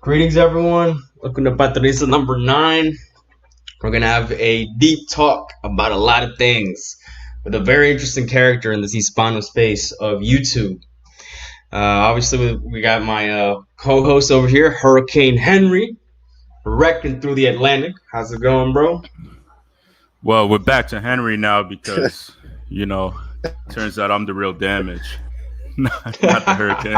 Greetings, everyone. Welcome to Patronistas number 9. We're going to have a deep talk about a lot of things with a very interesting character in this Hispano space of YouTube. Obviously, we got my co-host over here, Hurricane Henry, wrecking through the Atlantic. How's it going, bro? Well, we're back to Henry now because, turns out I'm the real damage, not the hurricane.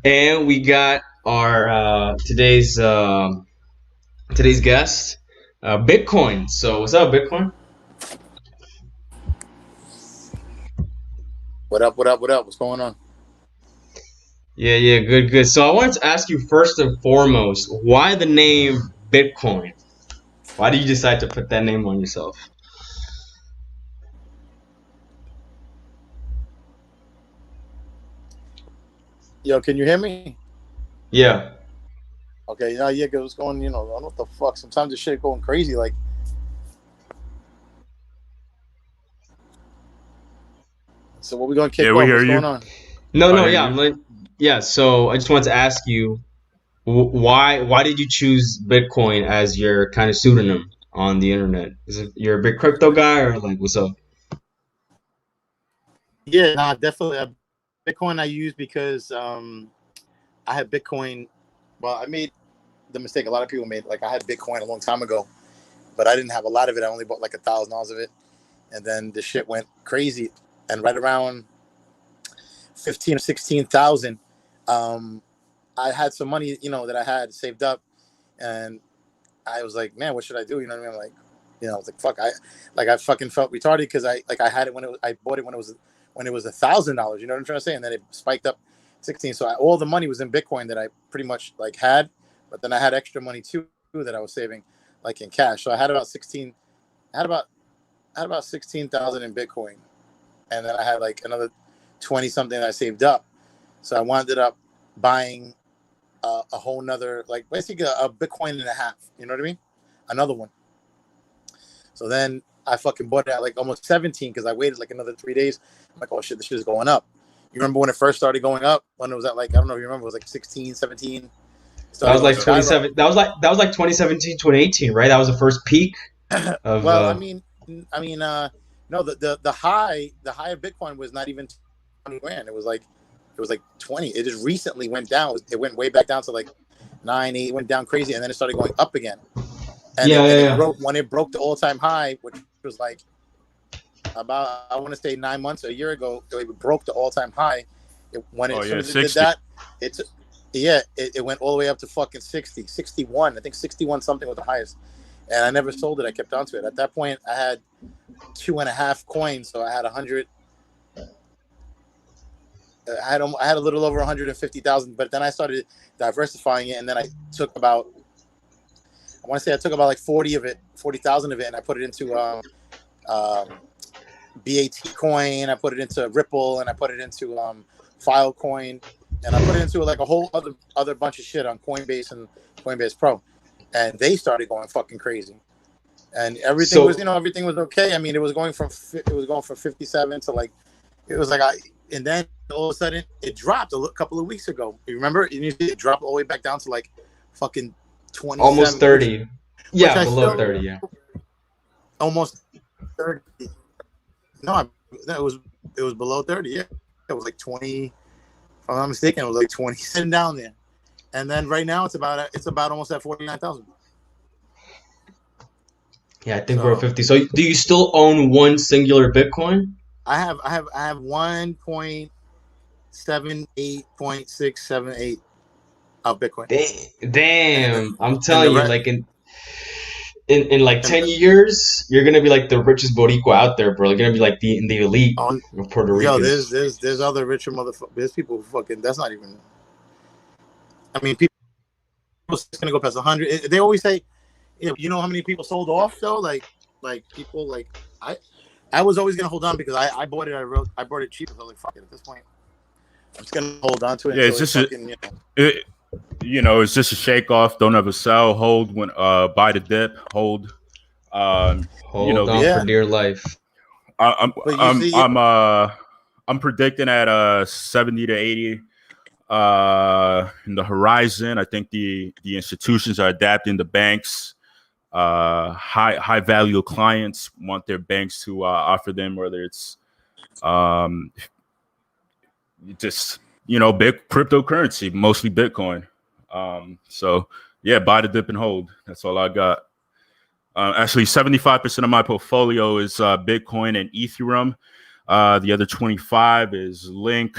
And we got our today's guest, Bitcoin. So what's up, Bitcoin? What up? What's going on? Yeah, good. So I wanted to ask you first and foremost, why the name Bitcoin? Why did you decide to put that name on yourself? Yo, can you hear me? Yeah. Okay, yeah, what's going, I don't know what the fuck. Sometimes this shit going crazy, like. So what we gonna kick off? We hear what's you. Going on? No. So I just wanted to ask you, why did you choose Bitcoin as your kind of pseudonym on the internet? Is it you're a big crypto guy or like what's up? Yeah, definitely. Bitcoin I use because I had Bitcoin. Well, I made the mistake a lot of people made. Like I had Bitcoin a long time ago, but I didn't have a lot of it. I only bought like $1,000 of it, and then the shit went crazy. And right around 15 or 16,000, I had some money, that I had saved up, and I was like, man, what should I do? You know what I mean? Like, I was like, fuck, I fucking felt retarded because I had it I bought it when it was $1,000. You know what I'm trying to say? And then it spiked up 16. So all the money was in Bitcoin that I pretty much like had, but then I had extra money too that I was saving like in cash. So I had about 16. I had about 16,000 in Bitcoin, and then I had like another 20 something that I saved up. So I wound up buying a whole nother, like basically a Bitcoin and a half. You know what I mean? Another one. So then I fucking bought it at like almost 17 because I waited like another 3 days. I'm like, oh shit, this shit is going up. You remember when it first started going up? When it was at like, I don't know if you remember, it was like 16, 17. That was like 27. That was like 2017, 2018, right? That was the first peak. Of, well, I mean, no, the high of Bitcoin was not even 20 grand. It was like 20. It just recently went down. It went way back down to like 9, 8. It went down crazy, and then it started going up again. And when it broke the all-time high, which was like about, I want to say 9 months, a year ago, it broke the all-time high. It did that, it went all the way up to fucking 60, 61. I think 61 something was the highest. And I never sold it. I kept on to it. At that point, I had 2.5 coins, so I had 100. I had a little over 150,000, but then I started diversifying it, and then I took about like 40,000 of it, and I put it into BAT coin. I put it into Ripple, and I put it into Filecoin, and I put it into like a whole other bunch of shit on Coinbase and Coinbase Pro, and they started going fucking crazy, and everything was okay. I mean, it was going from 57 to like, it was like and then all of a sudden it dropped a couple of weeks ago. You remember? It dropped all the way back down to like fucking 20, almost 30. Below 30. Yeah, almost 30. No, it was below 30. Yeah, it was like 20. If I'm not mistaken, it was like 20 sitting down there. And then right now it's about almost at 49,000. Yeah, I think we're at 50. So do you still own one singular Bitcoin? I have 1.78.678 of Bitcoin. Damn, I'm telling you, like in like 10 years, you're gonna be like the richest Boricua out there, bro. You're gonna be like in the elite of Puerto Rican. Yo, there's other richer motherfuckers. There's people who fucking, that's not even. I mean, people just gonna go past 100. They always say, you know how many people sold off though? Like people like I was always gonna hold on because I bought it. I bought it cheap. I was like, fuck it. At this point, I'm just gonna hold on to it. Yeah, it's just it's just a shake off. Don't ever sell. Hold when buy the dip. Hold. On for dear life. I'm predicting at 70 to 80 In the horizon, I think the institutions are adapting. The banks, high value clients want their banks to offer them, whether it's just big cryptocurrency, mostly Bitcoin. So yeah, buy the dip and hold. That's all I got. Actually, 75% of my portfolio is Bitcoin and Ethereum. The other 25 is Link,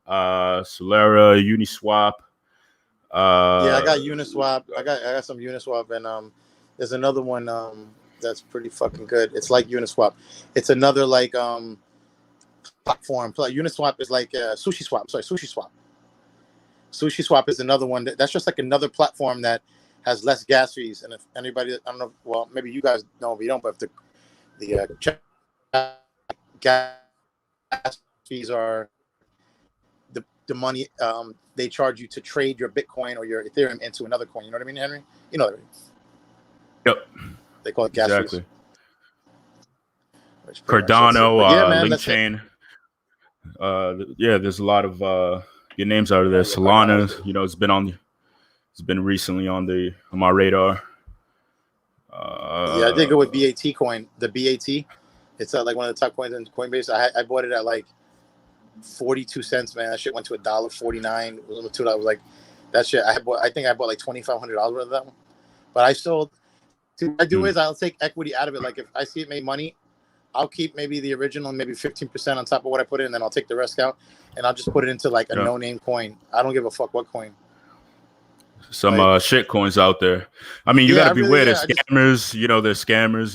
Solera, Uniswap. Yeah, I got Uniswap. I got some Uniswap, and there's another one that's pretty fucking good. It's like Uniswap. It's another like platform. Uniswap is like Sushi Swap. Sorry, Sushi Swap. Sushi Swap is another one that's just like another platform that has less gas fees. And if anybody, I don't know, well, maybe you guys know, if you don't, but if the gas fees are the money they charge you to trade your Bitcoin or your Ethereum into another coin. You know what I mean, Henry? You know what I mean? Yep. They call it gas exactly. fees. Cardano, Link Chain. Yeah, there's a lot of good names out of there. Solana, it's been recently on my radar. Yeah, I did go with BAT coin. The BAT, it's like one of the top coins in Coinbase. I bought it at like 42 cents, man. That shit went to $1.49. It was $2. Like that shit. I think I bought like $2,500 worth of that one. But I sold. What I do is I'll take equity out of it. Like if I see it made money, I'll keep maybe the original, maybe 15% on top of what I put in, and then I'll take the rest out, and I'll just put it into like a no-name coin. I don't give a fuck what coin. Some shit coins out there. I mean, you got to be aware. There's scammers. There's scammers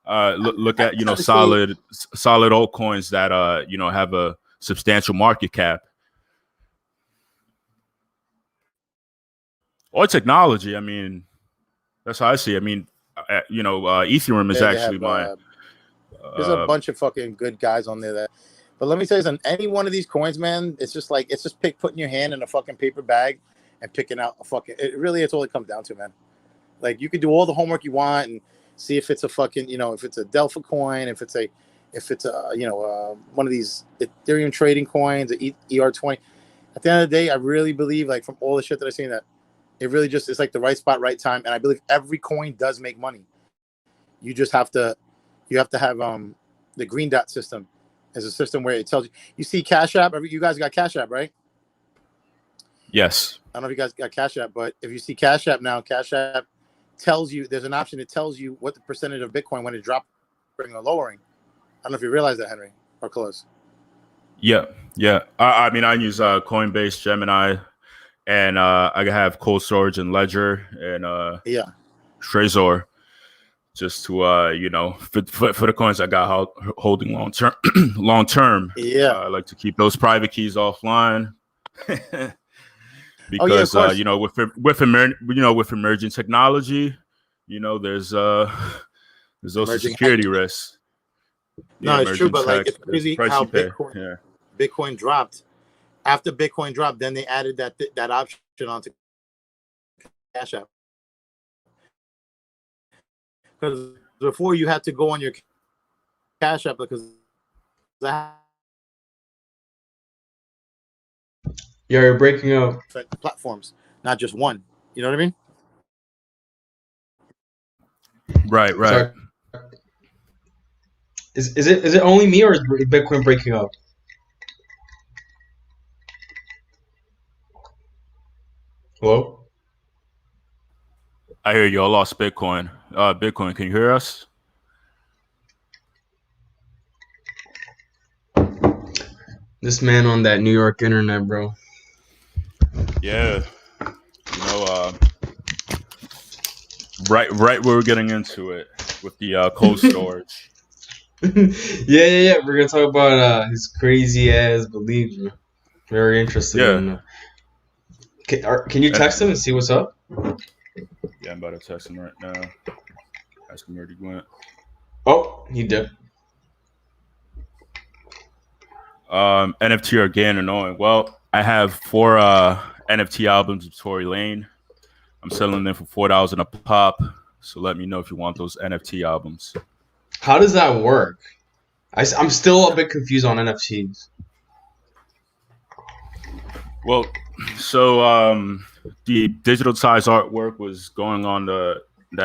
that look at solid altcoins that have a substantial market cap. Or technology. I mean, that's how I see it. I mean, Ethereum is actually my. There's a bunch of fucking good guys on there but let me tell you something. Any one of these coins, man, it's just putting your hand in a fucking paper bag and picking out a fucking. It's all it comes down to, man. Like you can do all the homework you want and see if it's a fucking, if it's a Delphi coin, if it's a one of these Ethereum trading coins, the ER20. At the end of the day, I really believe, like from all the shit that I've seen, that it really just is like the right spot, right time. And I believe every coin does make money. You just have to, have the green dot system is a system where it tells you. You see Cash App. You guys got Cash App, right? Yes. I don't know if you guys got Cash App, but if you see Cash App now, Cash App tells you there's an option that tells you what the percentage of Bitcoin when it dropping or lowering. I don't know if you realize that, Henry, or close. Yeah. I mean, I use Coinbase, Gemini, and I have Cold Storage and Ledger and Trezor, just to for the coins I got holding long term. Yeah, I like to keep those private keys offline. Because with emerging technology, there's also security risks. No, it's true, but like it's crazy how Bitcoin dropped. After Bitcoin dropped, then they added that option onto Cash App. Because before you had to go on your Cash App because you're breaking up. Platforms, not just one. You know what I mean? Right. Sorry. Is it only me or is Bitcoin breaking up? Hello? I hear you. I lost Bitcoin. Bitcoin, can you hear us? This man on that New York internet, bro. Yeah. Right where we're getting into it with the cold storage. Yeah. We're gonna talk about his crazy ass beliefs. Very interesting. Yeah. Can you text him and see what's up? Yeah, I'm about to text him right now. Ask him where he went. Oh, he did. NFT are again annoying. Well, I have 4 NFT albums of Tory Lane. I'm selling them for $4 a pop. So let me know if you want those NFT albums. How does that work? I'm still a bit confused on NFTs. Well, so the digitalized artwork was going on that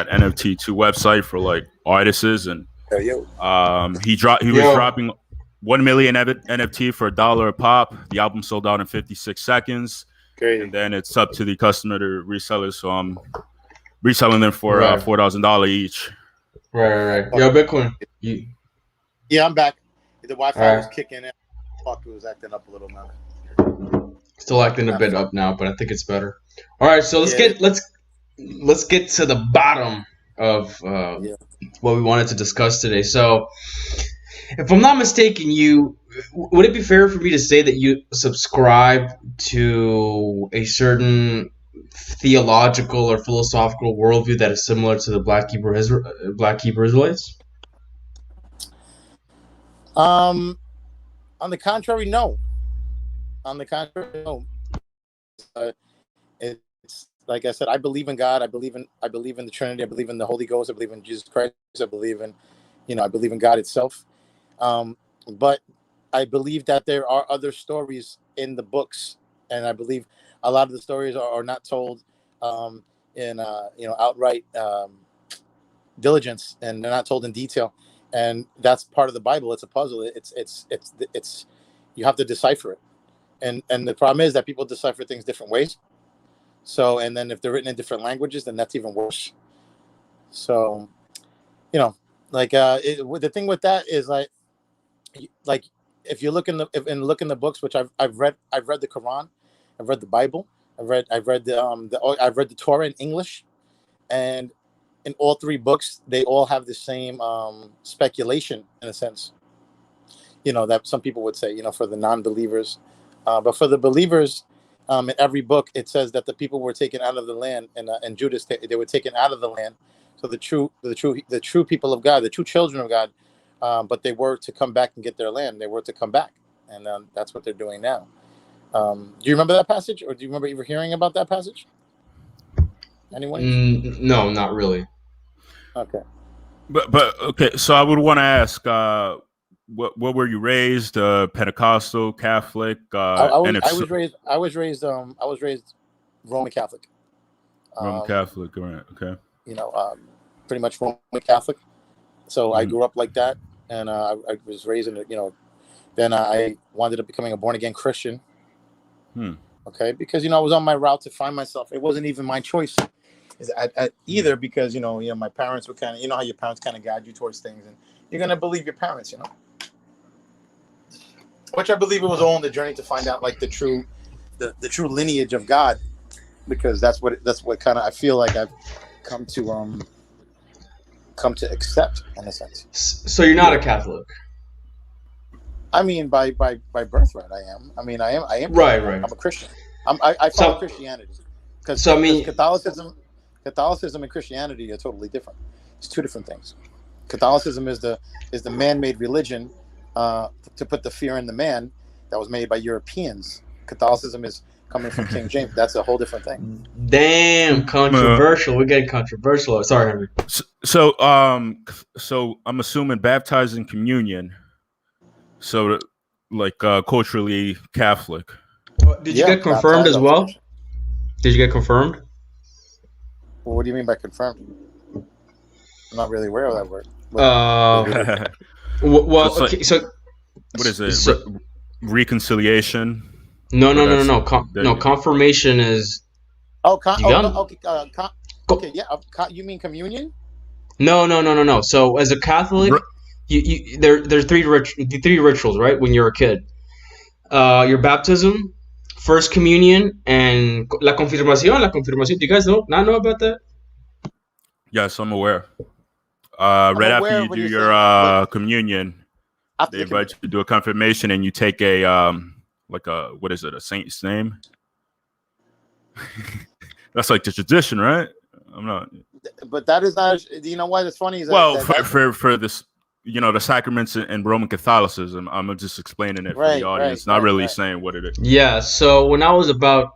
NFT2 website for like artists, and he was dropping 1 million NFT for $1 a pop. The album sold out in 56 seconds. Crazy. And then it's up to the customer to resell it. So I'm reselling them for $4,000 each. Right. Yo, Bitcoin. Yeah, I'm back. The Wi-Fi was kicking in. Fuck, it was acting up a little now. Still acting a bit up now, but I think it's better. All right, so let's get to the bottom of what we wanted to discuss today. So, if I'm not mistaken, would it be fair for me to say that you subscribe to a certain theological or philosophical worldview that is similar to the Black Hebrew Israelites? On the contrary, no. It's like I said, I believe in God. I believe in the Trinity. I believe in the Holy Ghost. I believe in Jesus Christ. I believe in God itself. But I believe that there are other stories in the books, and I believe a lot of the stories are not told in outright diligence, and they're not told in detail. And that's part of the Bible. It's a puzzle. It's you have to decipher it. And the problem is that people decipher things different ways. So, and then if they're written in different languages, then that's even worse. So, the thing with that is like if you look in the books, which I've read the Quran, I've read the Bible, I've read the Torah in English, and in all three books, they all have the same speculation in a sense. That some people would say, for the non-believers. But for the believers, in every book, it says that the people were taken out of the land, and Judas, they were taken out of the land. So the true people of God, the true children of God, but they were to come back and get their land. They were to come back, and that's what they're doing now. Do you remember that passage, or do you remember ever hearing about that passage? Anyone? No, not really. Okay. But okay, so I would want to ask. What were you raised? Pentecostal, Catholic? I was raised Roman Catholic. Roman Catholic, right? Okay. Pretty much Roman Catholic. So I grew up like that, and I was raised in Then I wound up becoming a born again Christian. Okay, because I was on my route to find myself. It wasn't even my choice either, because my parents were kind of how your parents kind of guide you towards things, and you're gonna believe your parents, Which I believe it was all in the journey to find out like the true lineage of God, because that's what kind of I feel like I've come to accept in a sense. So you're not a Catholic? I mean, by birthright, I am. I mean, I am. Right. I'm a Christian. I follow Christianity because Catholicism and Christianity are totally different. It's two different things. Catholicism is the man-made religion to put the fear in the man that was made by Europeans. Catholicism is coming from King James. That's a whole different thing. Damn, controversial. We're getting controversial. Sorry, Henry. So I'm assuming baptized in communion. So, like culturally Catholic. Did you get confirmed as well? Did you get confirmed? Well, what do you mean by confirmed? I'm not really aware of that word. Well, okay, so what is it? Reconciliation? No. Confirmation is. Okay. Yeah. You mean communion? No. So as a Catholic, there's three rituals, right? When you're a kid, your baptism, first communion, and la confirmación. Do you guys not know about that? Yes, I'm aware. Right after you do your communion, they invite you to do a confirmation, and you take a what is it? A saint's name? That's like the tradition, right? I'm not. But that is not. You know why it's funny? Is for this, the sacraments in Roman Catholicism. I'm just explaining it for the audience, not really saying what it is. Yeah. So when I was about,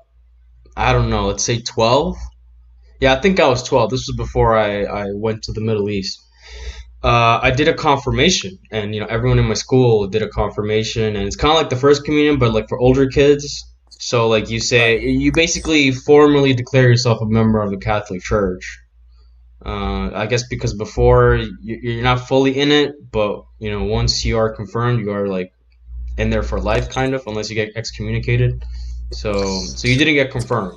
I don't know, let's say 12. Yeah, I think I was 12. This was before I went to the Middle East. I did a confirmation, and everyone in my school did a confirmation, and it's kind of like the first communion, but like for older kids. So, like you Right. say, you basically formally declare yourself a member of the Catholic Church. I guess because before you're not fully in it, but once you are confirmed, you are like in there for life, kind of, unless you get excommunicated. So you didn't get confirmed.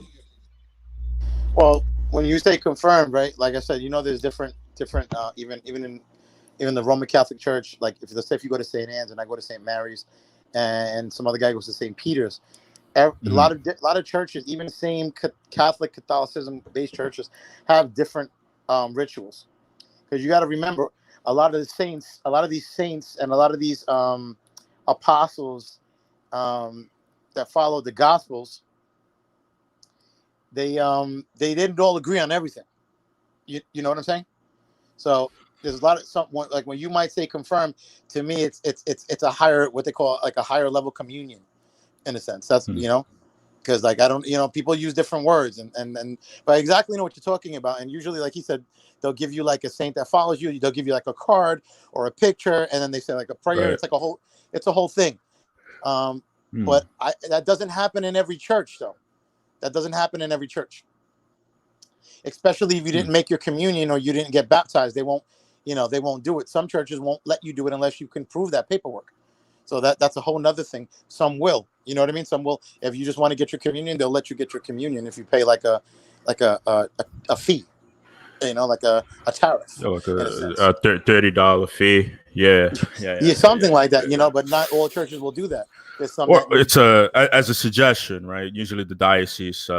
Well, when you say confirmed, right? Like I said, there's different. Even the Roman Catholic Church. Like if let's say if you go to St. Anne's and I go to St. Mary's, and some other guy goes to St. Peter's, a Mhm. lot of churches, even the same Catholicism based churches, have different rituals. Because you got to remember, these saints, and a lot of these apostles that followed the Gospels, they didn't all agree on everything. You know what I'm saying? So there's a lot of something like when you might say confirmed, to me it's a higher, what they call like a higher level communion, in a sense. That's Mhm. because like I don't, people use different words, and but I exactly know what you're talking about. And usually, like he said, they'll give you like a saint that follows you. They'll give you like a card or a picture, and then they say like a prayer. Right. It's a whole thing. Um, Hmm. but that doesn't happen in every church, though. That doesn't happen in every church, especially if you Hmm. didn't make your communion or you didn't get baptized. They won't do it. Some churches won't let you do it unless you can prove that paperwork. So that's a whole nother thing. Some will, you know what I mean? Some will, if you just want to get your communion, they'll let you get your communion if you pay like a fee, like a tariff, Yeah, like in a sense. a $30 fee. Yeah, yeah, Yeah, yeah, yeah, something yeah, like that, yeah, yeah. but not all churches will do that. There's some Or that it's as a suggestion, right? Usually the diocese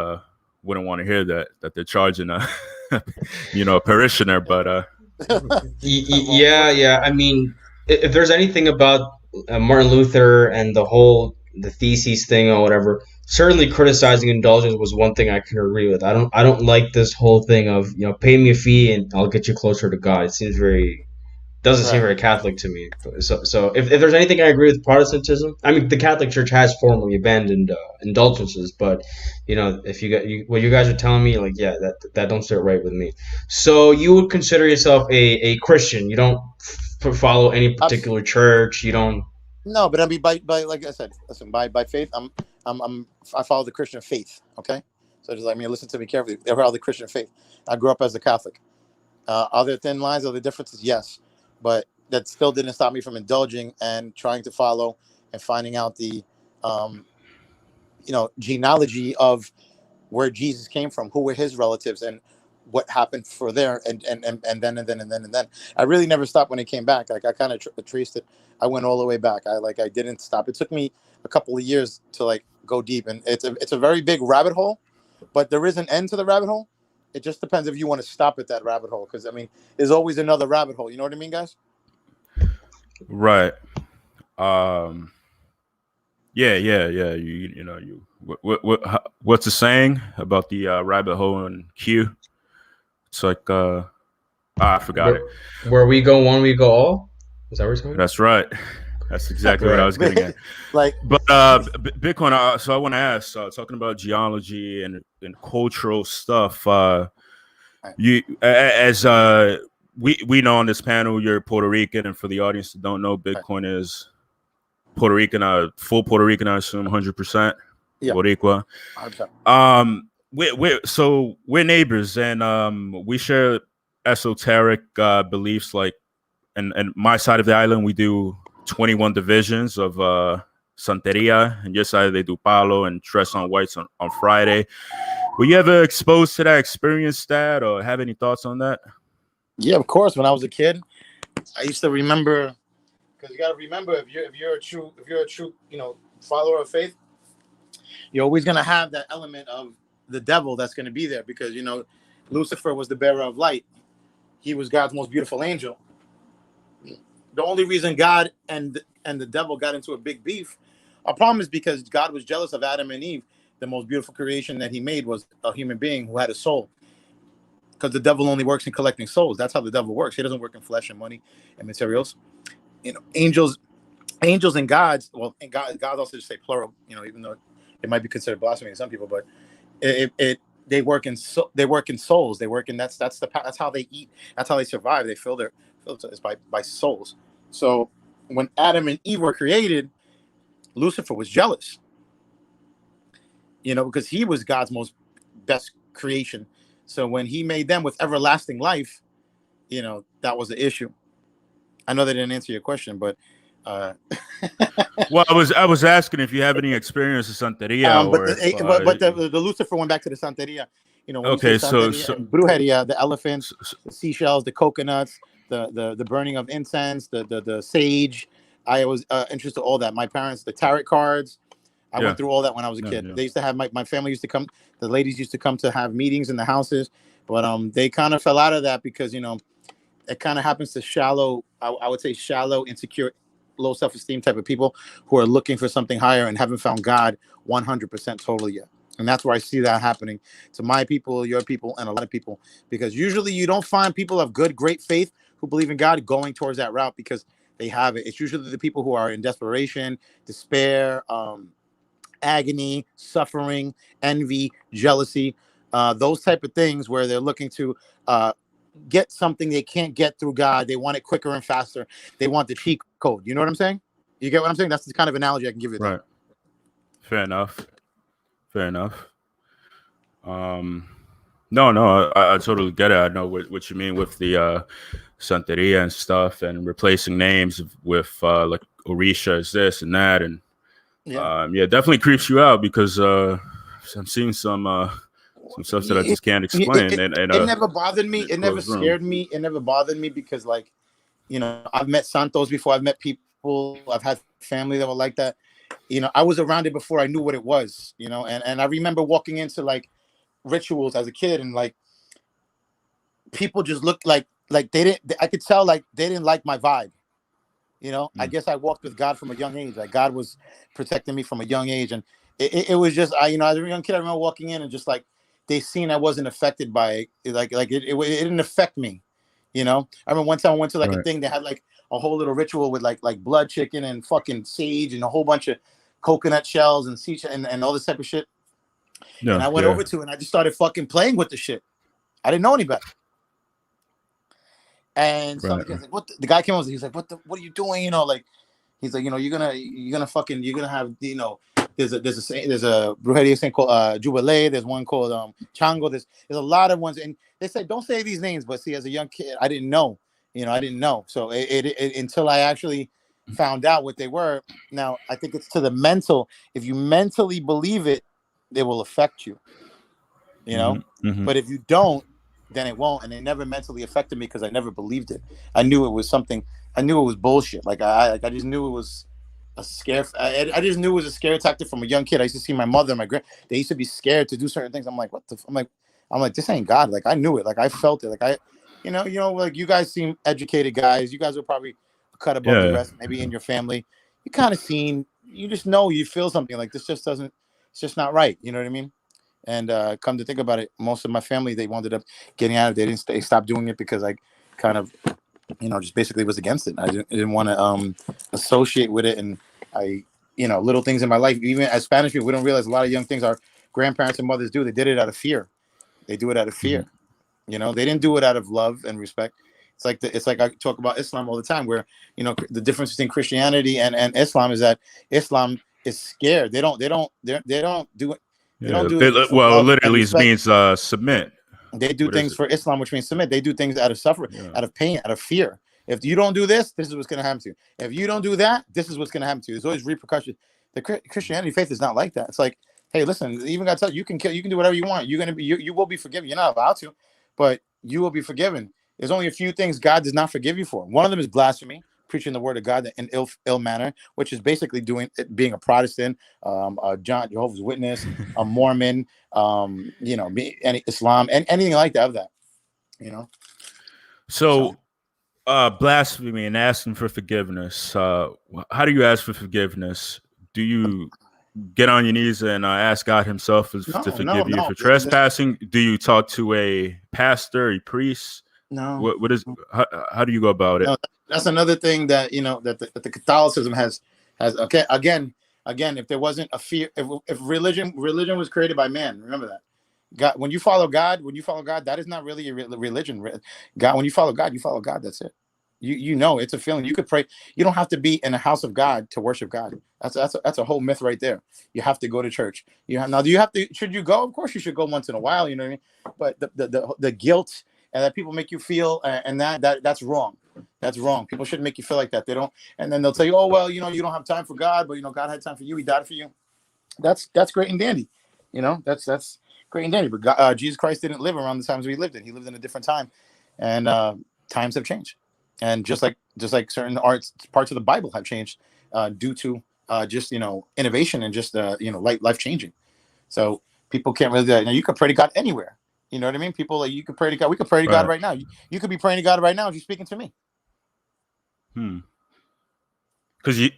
wouldn't want to hear that they're charging a a parishioner, but well, Yeah, yeah. I mean, if there's anything about Martin Luther and the theses thing or whatever, certainly criticizing indulgence was one thing I can agree with. I don't like this whole thing of pay me a fee and I'll get you closer to God. It seems very doesn't seem right. very Catholic to me. So if there's anything I agree with Protestantism, I mean the Catholic Church has formally abandoned indulgences, but if what you guys are telling me, like yeah, that don't sit right with me. So you would consider yourself a Christian? You don't follow any particular church? You don't? No, but I mean, by like I said, listen, by faith, I follow the Christian faith. Okay, so just listen to me carefully. I follow the Christian faith. I grew up as a Catholic. Are there thin lines? Are there differences? Yes, but that still didn't stop me from indulging and trying to follow and finding out the, um, genealogy of where Jesus came from, who were his relatives, and what happened for there, and then. I really never stopped when it came back. Like I kind of traced it. I went all the way back. I didn't stop. It took me a couple of years to like go deep, and it's a very big rabbit hole, but there is an end to the rabbit hole. It just depends if you want to stop at that rabbit hole, because I mean, there's always another rabbit hole. You know what I mean, guys? right. Um, yeah, yeah, yeah. What's the saying about the rabbit hole and Q? It's like I forgot Where, it. where we go one, we go all. Is that where it's going? That's right. That's exactly what I Right. was getting at. Like, But Bitcoin. So I want to ask. Talking about geology and cultural stuff. You as we know on this panel, you're Puerto Rican, and for the audience that don't know, Bitcoin is Puerto Rican. Full Puerto Rican, I assume, 100% yeah, Boricua. 100%. We're neighbors, and we share esoteric beliefs. Like, and my side of the island, we do 21 divisions of Santeria, and your side they do Palo and Tres on Whites on Friday. Were you ever exposed to that, experienced that, or have any thoughts on that? Yeah, of course. When I was a kid, I used to remember, because you got to remember, if you're a true follower of faith, you're always going to have that element of the devil that's going to be there, because Lucifer was the bearer of light. He was God's most beautiful angel. The only reason God and the devil got into a big beef, a problem, is because God was jealous of Adam and Eve. The most beautiful creation that he made was a human being who had a soul, because the devil only works in collecting souls. That's how the devil works. He doesn't work in flesh and money and materials. Angels and gods. Well, and God also just say plural. Even though it might be considered blasphemy to some people, but they work in souls. They work in that's how they eat. That's how they survive. They fill it's by souls. So when Adam and Eve were created, Lucifer was jealous. you know, because he was God's most best creation. So when he made them with everlasting life, you know, that was the issue. I know they didn't answer your question, but well, I was asking if you have any experience with Santeria, but or the Lucifer went back to the Santeria. You know, when okay, you say Santeria and Brujeria, the elephants, the seashells, the coconuts, the burning of incense, the sage. I was interested in all that. My parents, the tarot cards. I went through all that when I was a kid. They used to have my family used to come. The ladies used to come to have meetings in the houses, but they kind of fell out of that because, you know, it kind of happens to shallow. I would say shallow, insecure, low self-esteem type of people who are looking for something higher and haven't found God 100% totally yet. And that's where I see that happening to my people, your people, and a lot of people. Because usually you don't find people of good, great faith who believe in God going towards that route because they have it. It's usually the people who are in desperation, despair, agony, suffering, envy, jealousy, those type of things where they're looking to get something they can't get through God. They want it quicker and faster. They want the cheat code. You know what I'm saying? You get what I'm saying? That's the kind of analogy I can give you there. Right. Fair enough. No, I totally get it. I know what you mean with the Santeria and stuff, and replacing names with like Orisha is this and that, and yeah, definitely creeps you out because I'm seeing some stuff that I just can't explain. It never bothered me. It never scared me. It never bothered me because, like, you know, I've met Santos before. I've met people. I've had family that were like that. You know, I was around it before I knew what it was. You know, and I remember walking into like rituals as a kid, and like people just looked like they didn't. I could tell like they didn't like my vibe. You know, I guess I walked with God from a young age. Like God was protecting me from a young age, and it was just as a young kid, I remember walking in and just like they seen I wasn't affected by it. It didn't affect me. You know, I remember one time I went to like a thing that had like a whole little ritual with like blood chicken and fucking sage and a whole bunch of coconut shells and sea and all this type of shit. Yeah, and I went over to it and I just started fucking playing with the shit. I didn't know any better. And so the guy came over, he's like, what are you doing? You know, like he's like, you know, you're gonna have, you know, there's a brujeria saint called Jubilee, there's one called Chango, there's a lot of ones, and they said don't say these names, but see, as a young kid, I didn't know. So it until I actually found out what they were. Now I think it's to the mental. If you mentally believe it, it will affect you. You know, but if you don't, then it won't. And it never mentally affected me because I never believed it. I knew it was something. I knew it was bullshit. Like I just knew it was a scare. I just knew it was a scare tactic from a young kid. I used to see my mother and my grand. They used to be scared to do certain things. I'm like, what the? I'm like, this ain't God. Like I knew it. Like I felt it. Like you know, like you guys seem educated guys. You guys are probably cut above the rest. Maybe in your family, you kind of seen. You just know. You feel something like this. Just doesn't. It's just not right. You know what I mean? And come to think about it, most of my family, they wound up getting out of it. They stopped doing it because I kind of, you know, just basically was against it. I didn't want to associate with it. And I, you know, little things in my life, even as Spanish people, we don't realize a lot of young things our grandparents and mothers do. They did it out of fear. They do it out of fear. You know, they didn't do it out of love and respect. It's like I talk about Islam all the time, where, you know, the difference between Christianity and Islam is that Islam is scared. They don't do it. It literally means submit. They do things for Islam, which means submit. They do things out of suffering, out of pain, out of fear. If you don't do this, this is what's going to happen to you. If you don't do that, this is what's going to happen to you. There's always repercussions. The Christianity faith is not like that. It's like, hey, listen, even God tells you can kill, you can do whatever you want. You will be forgiven. You're not allowed to, but you will be forgiven. There's only a few things God does not forgive you for. One of them is blasphemy, preaching the word of God in ill manner, which is basically being a Protestant, a Jehovah's Witness, a Mormon, you know, any Islam and anything like that. You know. So blasphemy and asking for forgiveness. How do you ask for forgiveness? Do you get on your knees and ask God Himself to forgive you for trespassing? Do you talk to a pastor, a priest? No. What is? How do you go about it? No, that's another thing that, you know, that the Catholicism has. Okay, again, if there wasn't a fear, if religion was created by man, remember that. God, when you follow God, that is not really a religion. God, when you follow God, that's it. You know, it's a feeling. You could pray. You don't have to be in a house of God to worship God. That's a whole myth right there. You have to go to church. Now, do you have to? Should you go? Of course, you should go once in a while. You know what I mean? But the guilt and that people make you feel, and that's wrong. That's wrong. People shouldn't make you feel like that. They don't. And then they'll tell you, oh well, you know, you don't have time for God, but you know, God had time for you. He died for you. That's great and dandy. You know, that's great and dandy. But God, Jesus Christ didn't live around the times we lived in. He lived in a different time, and times have changed. And just like certain parts of the Bible have changed due to just, you know, innovation and just you know, life changing. So people can't really. Now you can pray to God anywhere. You know what I mean? People, like, you can pray to God. We can pray to God right now. You could be praying to God right now if you're speaking to me. Because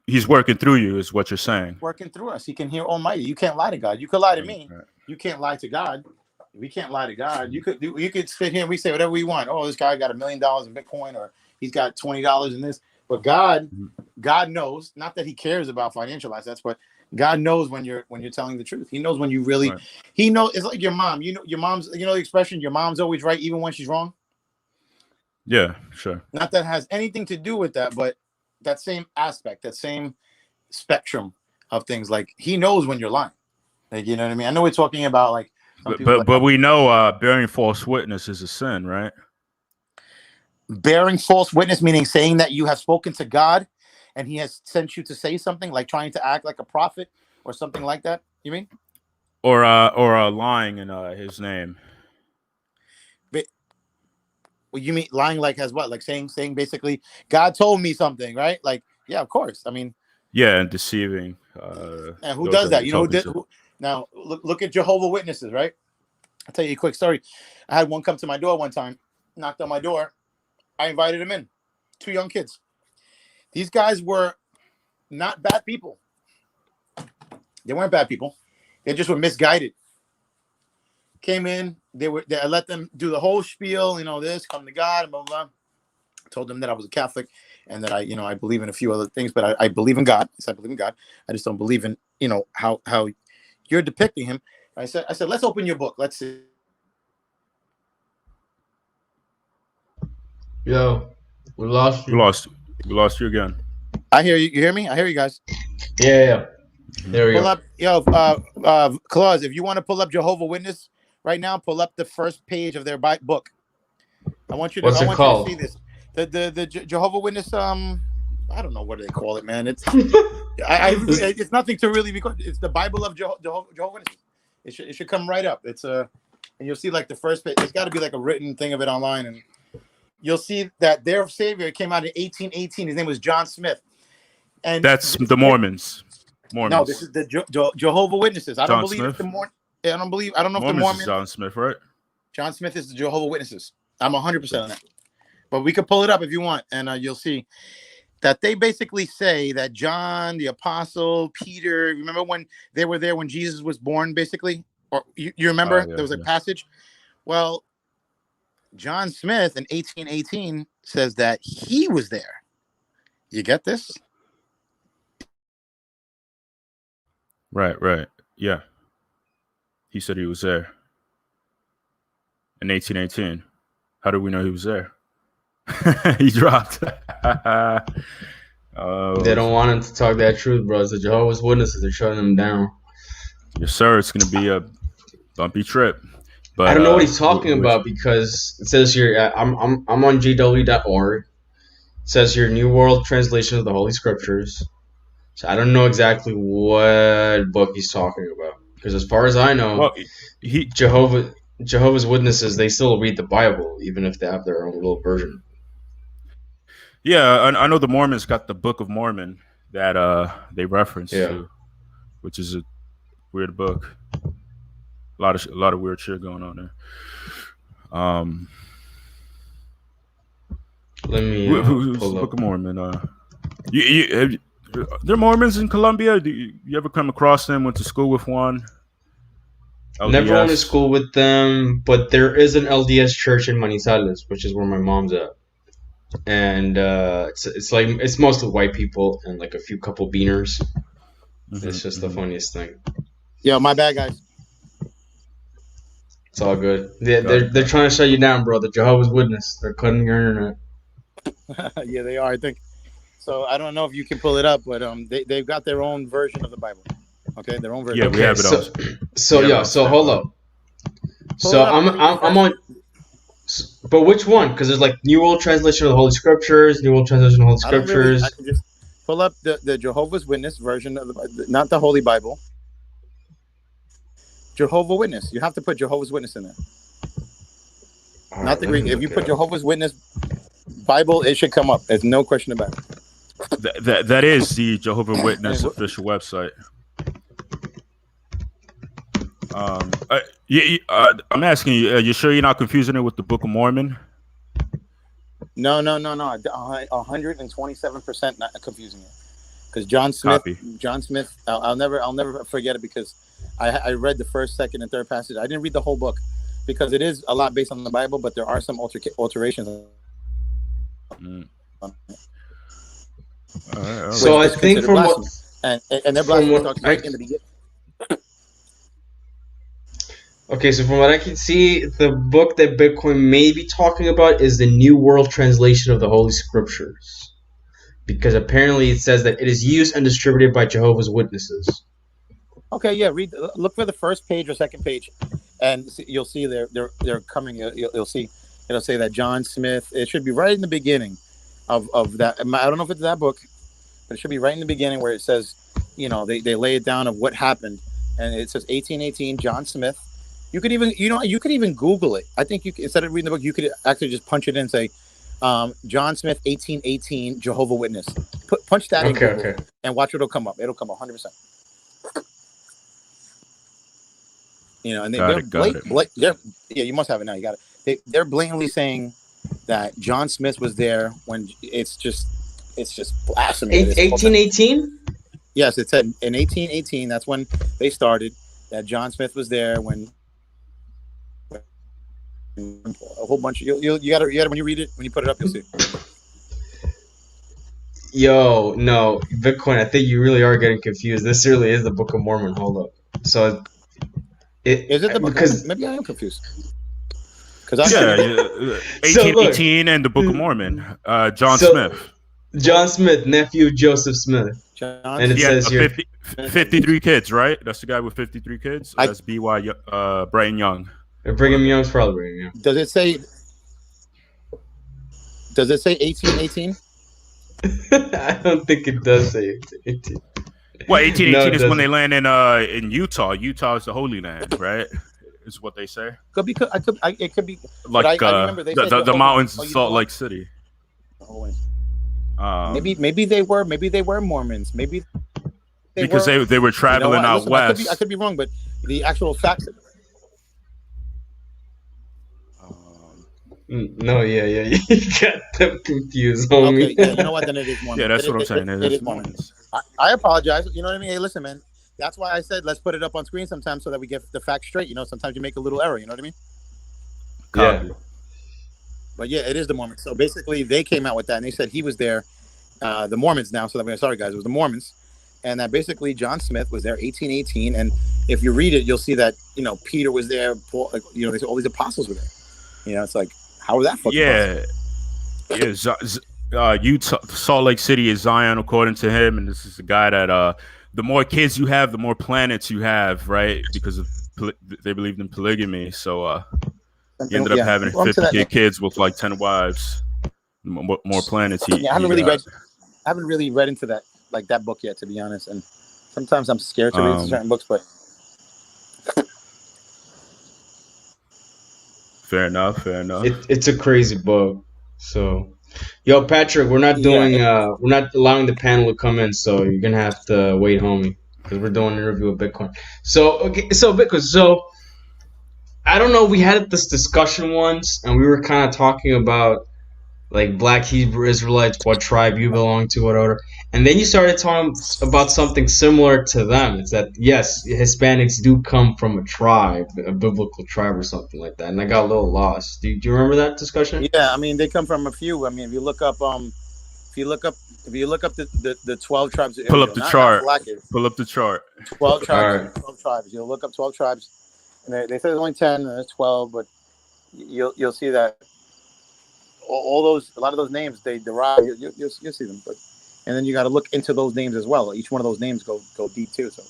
he's working through you, is what you're saying. Working through us. He can hear Almighty. You can't lie to God. You could lie to me. Right. You can't lie to God. We can't lie to God. You could sit here and we say whatever we want. Oh, this guy got $1 million in Bitcoin, or he's got $20 in this. But God knows, not that he cares about financial assets, but God knows when you're telling the truth. He knows when you really. Right. He knows. It's like your mom. You know, your mom's. You know the expression, your mom's always right even when she's wrong. Yeah, sure. Not that it has anything to do with that, but that same aspect, that same spectrum of things. Like, he knows when you're lying. Like, you know what I mean? I know we're talking about like. But we know bearing false witness is a sin, right? Bearing false witness, meaning saying that you have spoken to God and he has sent you to say something, like trying to act like a prophet or something like that. You mean? Or lying in his name. But well, you mean lying like as what? Like saying basically, God told me something, right? Like, yeah, of course. I mean, yeah, and deceiving. And who does that? You know, now look at Jehovah's Witnesses, right? I'll tell you a quick story. I had one come to my door one time, knocked on my door. I invited him in. 2 young kids. These guys were not bad people. They weren't bad people. They just were misguided. Came in. I let them do the whole spiel. You know, this, come to God, blah, blah, blah. Told them that I was a Catholic and that I believe in a few other things, but I believe in God. I believe in God. I just don't believe in, you know, how you're depicting him. I said, let's open your book. Let's see. Yo, we lost you. We lost you again. I hear you. You hear me? I hear you guys. Yeah. There we go. Up, Claus, if you want to pull up Jehovah's Witness right now, pull up the first page of their book. I want you to. What's it called? You to see this. The Jehovah's Witness. I don't know what they call it, man. It's it's nothing to really be called. It's the Bible of Jehovah's Witnesses. It should come right up. It's and you'll see like the first page. It's got to be like a written thing of it online, and you'll see that their savior came out in 1818. His name was John Smith, and that's the Mormons. No, this is the Jehovah's Witnesses. I don't believe it's the Mormon. I don't know if the Mormons. John Smith, right? John Smith is the Jehovah's Witnesses. I'm 100% on that. But we could pull it up if you want, and you'll see that they basically say that John, the Apostle, Peter. Remember when they were there when Jesus was born, basically? Or you remember there was a passage? Well, John Smith in 1818 says that he was there. You get this? Right. Yeah. He said he was there in 1818. How do we know he was there? He dropped. They don't want him to talk that truth, bro. It's the Jehovah's Witnesses. They're shutting him down. Yes, sir. It's going to be a bumpy trip. But I don't know what he's talking about, because it says here, I'm on GW.org. It says here, New World Translation of the Holy Scriptures. So I don't know exactly what book he's talking about, because as far as I know, Jehovah's Witnesses, they still read the Bible, even if they have their own little version. Yeah, I know the Mormons got the Book of Mormon that they reference to, which is a weird book. A lot of weird shit going on there. Let me who's pull Book up. of Mormon. They're Mormons in Colombia. Do you ever come across them? Went to school with one? LDS? Never went to school with them, but there is an LDS church in Manizales, which is where my mom's at. And it's mostly white people and like a few couple beaners. It's just the funniest thing. Yo, my bad, guys. It's all good. They're trying to shut you down, bro. The Jehovah's Witness. They're cutting your internet. Yeah, they are. I think so. I don't know if you can pull it up, but they've got their own version of the Bible. Okay, their own version. Yeah, we have it on. So hold up. So I'm on. But which one? Because there's like New World Translation of the Holy Scriptures, New World Translation of the Holy Scriptures. I can just pull up the Jehovah's Witness version of not the Holy Bible. Jehovah's Witness. You have to put Jehovah's Witness in there. Not the Greek. If you put Jehovah's Witness Bible, it should come up. There's no question about it. That is the Jehovah's Witness official website. I'm asking you, are you sure you're not confusing it with the Book of Mormon? No. 127% not confusing it. Because John Smith, I'll never forget it because I read the first, second, and third passage. I didn't read the whole book because it is a lot based on the Bible, but there are some alterations. So I think from what and their blasphemy starts right in the beginning. Okay, so from what I can see, the book that Bitcoin may be talking about is the New World Translation of the Holy Scriptures. Because apparently it says that it is used and distributed by Jehovah's Witnesses. Okay, yeah, look for the first page or second page, and you'll see they're coming. You'll see it'll say that John Smith. It should be right in the beginning of that. I don't know if it's that book, but it should be right in the beginning where it says, they lay it down of what happened, and it says 1818 John Smith. You could even Google it. I think instead of reading the book, you could actually just punch it in and say, John Smith 1818 Jehovah's Witness. Punch that in Google and watch it'll come up. It'll come up 100%. And you must have it now. You got it. They're blatantly saying that John Smith was there when it's just blasphemy. 1818? Yes, it said in 1818. That's when they started. That John Smith was there when a whole bunch. You got it when you read it, when you put it up, you'll see. Yo, no, Bitcoin. I think you really are getting confused. This really is the Book of Mormon. Hold up. So, is it the book? Because maybe I am confused. Because 1818 and the Book of Mormon. John Smith. John Smith, nephew of Joseph Smith. And it says here 53 kids, right? That's the guy with 53 kids. That's B.Y. Brigham Young. Brigham Young's probably Brigham Young. Does it say 1818? I don't think it does say 1818. Well, 1818 is when they land in Utah. Utah is the Holy Land, right? Is what they say. It could be like I remember they said the mountains of Salt Lake City. Maybe they were Mormons. Maybe they were traveling out west. I could be wrong, but the actual facts. No, yeah, you got them confused, homie. Okay, yeah, you know what? Then it is Mormon. Yeah, that's what I'm saying. It is Mormon. I apologize. You know what I mean? Hey, listen, man. That's why I said let's put it up on screen sometimes so that we get the facts straight. Sometimes you make a little error. You know what I mean? Yeah. But yeah, it is the Mormons. So basically, they came out with that, and they said he was there. The Mormons now. So sorry, guys, it was the Mormons, and that basically John Smith was there, 1818. And if you read it, you'll see that Peter was there. Paul, they said all these apostles were there. It's like, how was that fucking possible? Yeah. Utah, Salt Lake City is Zion, according to him, and this is a guy that the more kids you have, the more planets you have, right? Because they believed in polygamy, so he ended up having 50 kids with like 10 wives, more planets. I haven't really read into that that book yet, to be honest. And sometimes I'm scared to read certain books, but fair enough. It's a crazy book. So, yo, Patrick, we're not doing we're not allowing the panel to come in, so you're gonna have to wait, homie, because we're doing an interview with Bitcoin. So Bitcoin. So I don't know. We had this discussion once, and we were kind of talking about like Black Hebrew Israelites, what tribe you belong to, whatever. And then you started talking about something similar to them. It's that yes, Hispanics do come from a tribe, a biblical tribe or something like that. And I got a little lost. Do you remember that discussion? Yeah, I mean they come from a few. I mean, if you look up the 12 tribes. Pull up the chart. Pull up the chart. 12 tribes. Right. 12 tribes. You'll look up 12 tribes. And they say there's only 10, and there's 12, but you'll see that a lot of those names, they derive. You'll see them, but and then you got to look into those names as well. Each one of those names go deep too. So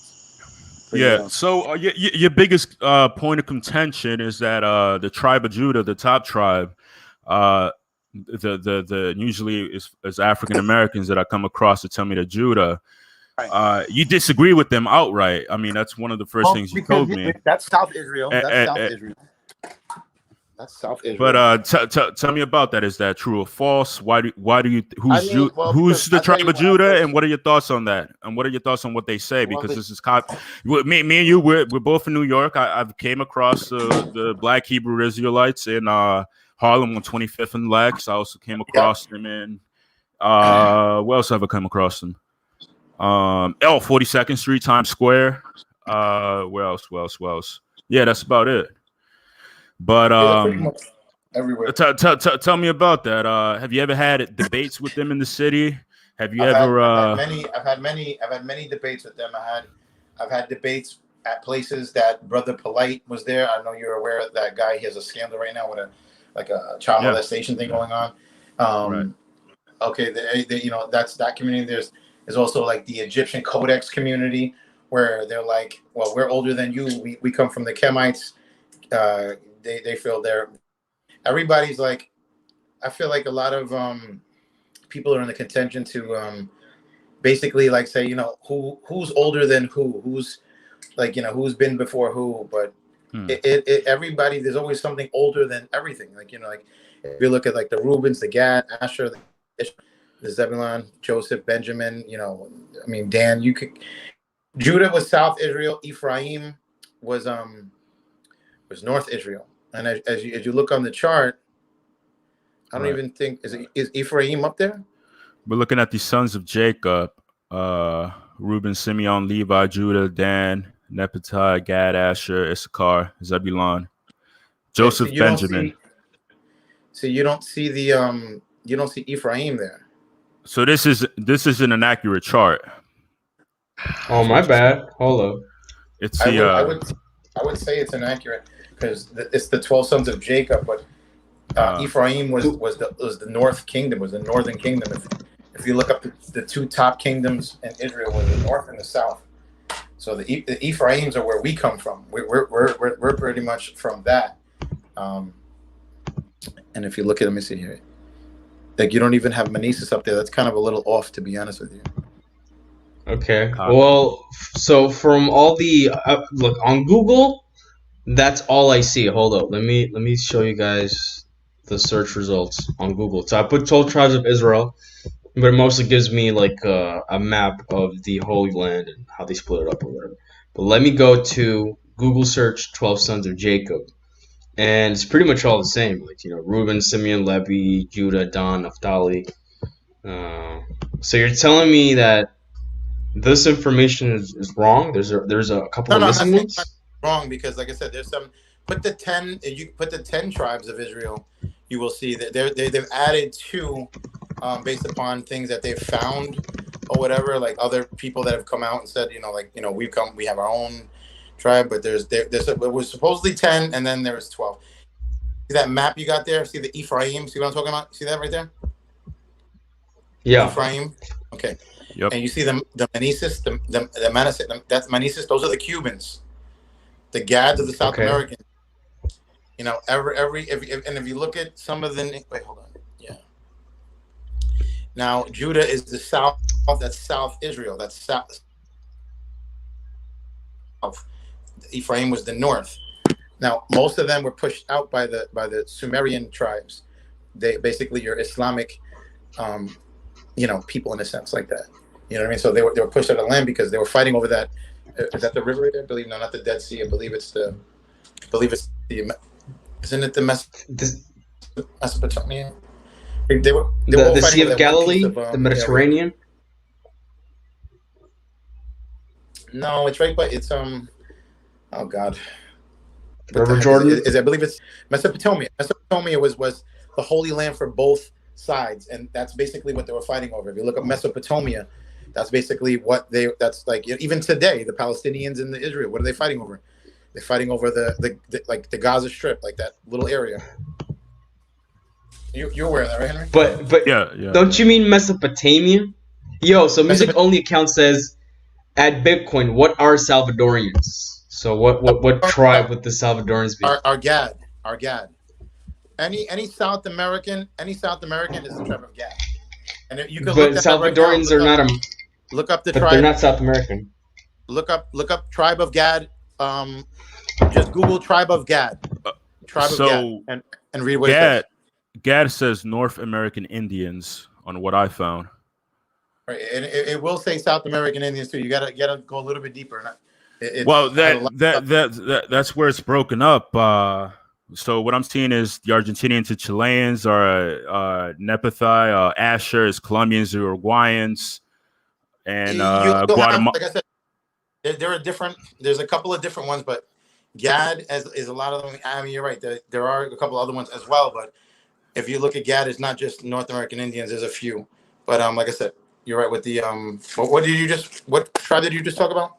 yeah. So your biggest point of contention is that the tribe of Judah, the top tribe, the usually is African Americans that I come across to tell me that Judah. Right. You disagree with them outright. I mean, that's one of the first things you told me. That's South Israel. Israel. That's South Israel. But tell me about that. Is that true or false? Why do you who's the tribe of Judah, and what are your thoughts on that? And what are your thoughts on what they say? Because this is me and you. We're both in New York. I've came across the Black Hebrew Israelites in Harlem on 25th and Lex. I also came across them in where else have I come across them? 42nd Street, Times Square. Where else? Yeah, that's about it. But pretty much everywhere. Tell me about that. Have you ever had debates with them in the city? Have you I've had many debates with them. I've had debates at places that Brother Polite was there. I know you're aware of that guy. He has a scandal right now with a child molestation thing going on. Right. Okay, that's that community. There's also like the Egyptian Codex community where they're like, well, we're older than you. We come from the Kemites. They feel everybody's like, I feel like a lot of people are in the contention to basically like say, who's older than who's like, who's been before who, but everybody, there's always something older than everything. Like, like if you look at like the Reubens, the Gad, Asher, the Zebulun, Joseph, Benjamin, Dan, Judah was South Israel. Ephraim was North Israel. And as you look on the chart, I don't even think is Ephraim up there? We're looking at the sons of Jacob: Reuben, Simeon, Levi, Judah, Dan, Nephtali, Gad, Asher, Issachar, Zebulun, Joseph, Benjamin. You don't see Ephraim there. So this isn't an accurate chart. Oh, my bad. Hold up. It's I would say it's inaccurate because it's the 12 sons of Jacob, but Ephraim was the North Kingdom, was the Northern Kingdom. If you look up the two top kingdoms in Israel, were the North and the South. So the Ephraims are where we come from. We're pretty much from that. And if you look at, let me see here, like you don't even have Manasseh up there. That's kind of a little off, to be honest with you. Okay. Well, so from all the look on Google, that's all I see. Hold up. Let me show you guys the search results on Google. So I put 12 tribes of Israel, but it mostly gives me like a map of the Holy Land and how they split it up or whatever. But let me go to Google search 12 sons of Jacob, and it's pretty much all the same. Like Reuben, Simeon, Levi, Judah, Dan, Naphtali. So you're telling me that this information is wrong? There's a couple of missing ones. Wrong, because like I said, there's some. Put the 10 tribes of Israel, you will see that they've added 2 based upon things that they've found or whatever, like other people that have come out and said, we have our own tribe, but it was supposedly 10, and then there's 12. See that map you got there? See the Ephraim? See what I'm talking about? See that right there? Yeah. Ephraim. Okay. Yep. And you see the Manasseh, the Manasseh, that's Manasseh. Those are the Cubans. The Gads of the South Americans. If you look at some of the wait, hold on. Yeah. Now Judah is the South. That's South Israel. That's South. Ephraim was the North. Now most of them were pushed out by the Sumerian tribes. They basically your Islamic, people in a sense like that. You know what I mean? So they were pushed out of the land because they were fighting over that. Is that the river right there? I believe not the Dead Sea. I believe it's the. Isn't it the Mesopotamia? They were the Sea of Galilee, the Mediterranean. No, it's right, but it's oh God. River Jordan. I believe it's Mesopotamia. Mesopotamia was the Holy Land for both sides, and that's basically what they were fighting over. If you look at Mesopotamia, that's basically that's like even today, the Palestinians and the Israel, what are they fighting over? They're fighting over the Gaza Strip, like that little area. You're aware of that, right, Henry? But Yeah. don't you mean Mesopotamia? Yo, so music Mesopot- only account says at Bitcoin, what are Salvadorians? So what tribe would the Salvadorians be? Our Gad. Any South American is the tribe of Gad. And if you can But look that up right now. Salvadorians are not a. Look up the But tribe. they're not South American. Look up tribe of Gad. Just Google tribe of Gad. Tribe of Gad and read what it says. Gad says North American Indians on what I found. Right, and it will say South American Indians too. You gotta go a little bit deeper. That's where it's broken up. So what I'm seeing is the Argentinians and Chileans are Nepathai, Ashers, Colombians, Uruguayans, and Guatemala. Like I said, there are different. There's a couple of different ones, but Gad is a lot of them. I mean, you're right. There are a couple other ones as well, but if you look at Gad, it's not just North American Indians. There's a few, but like I said, you're right with the what tribe did you just talk about?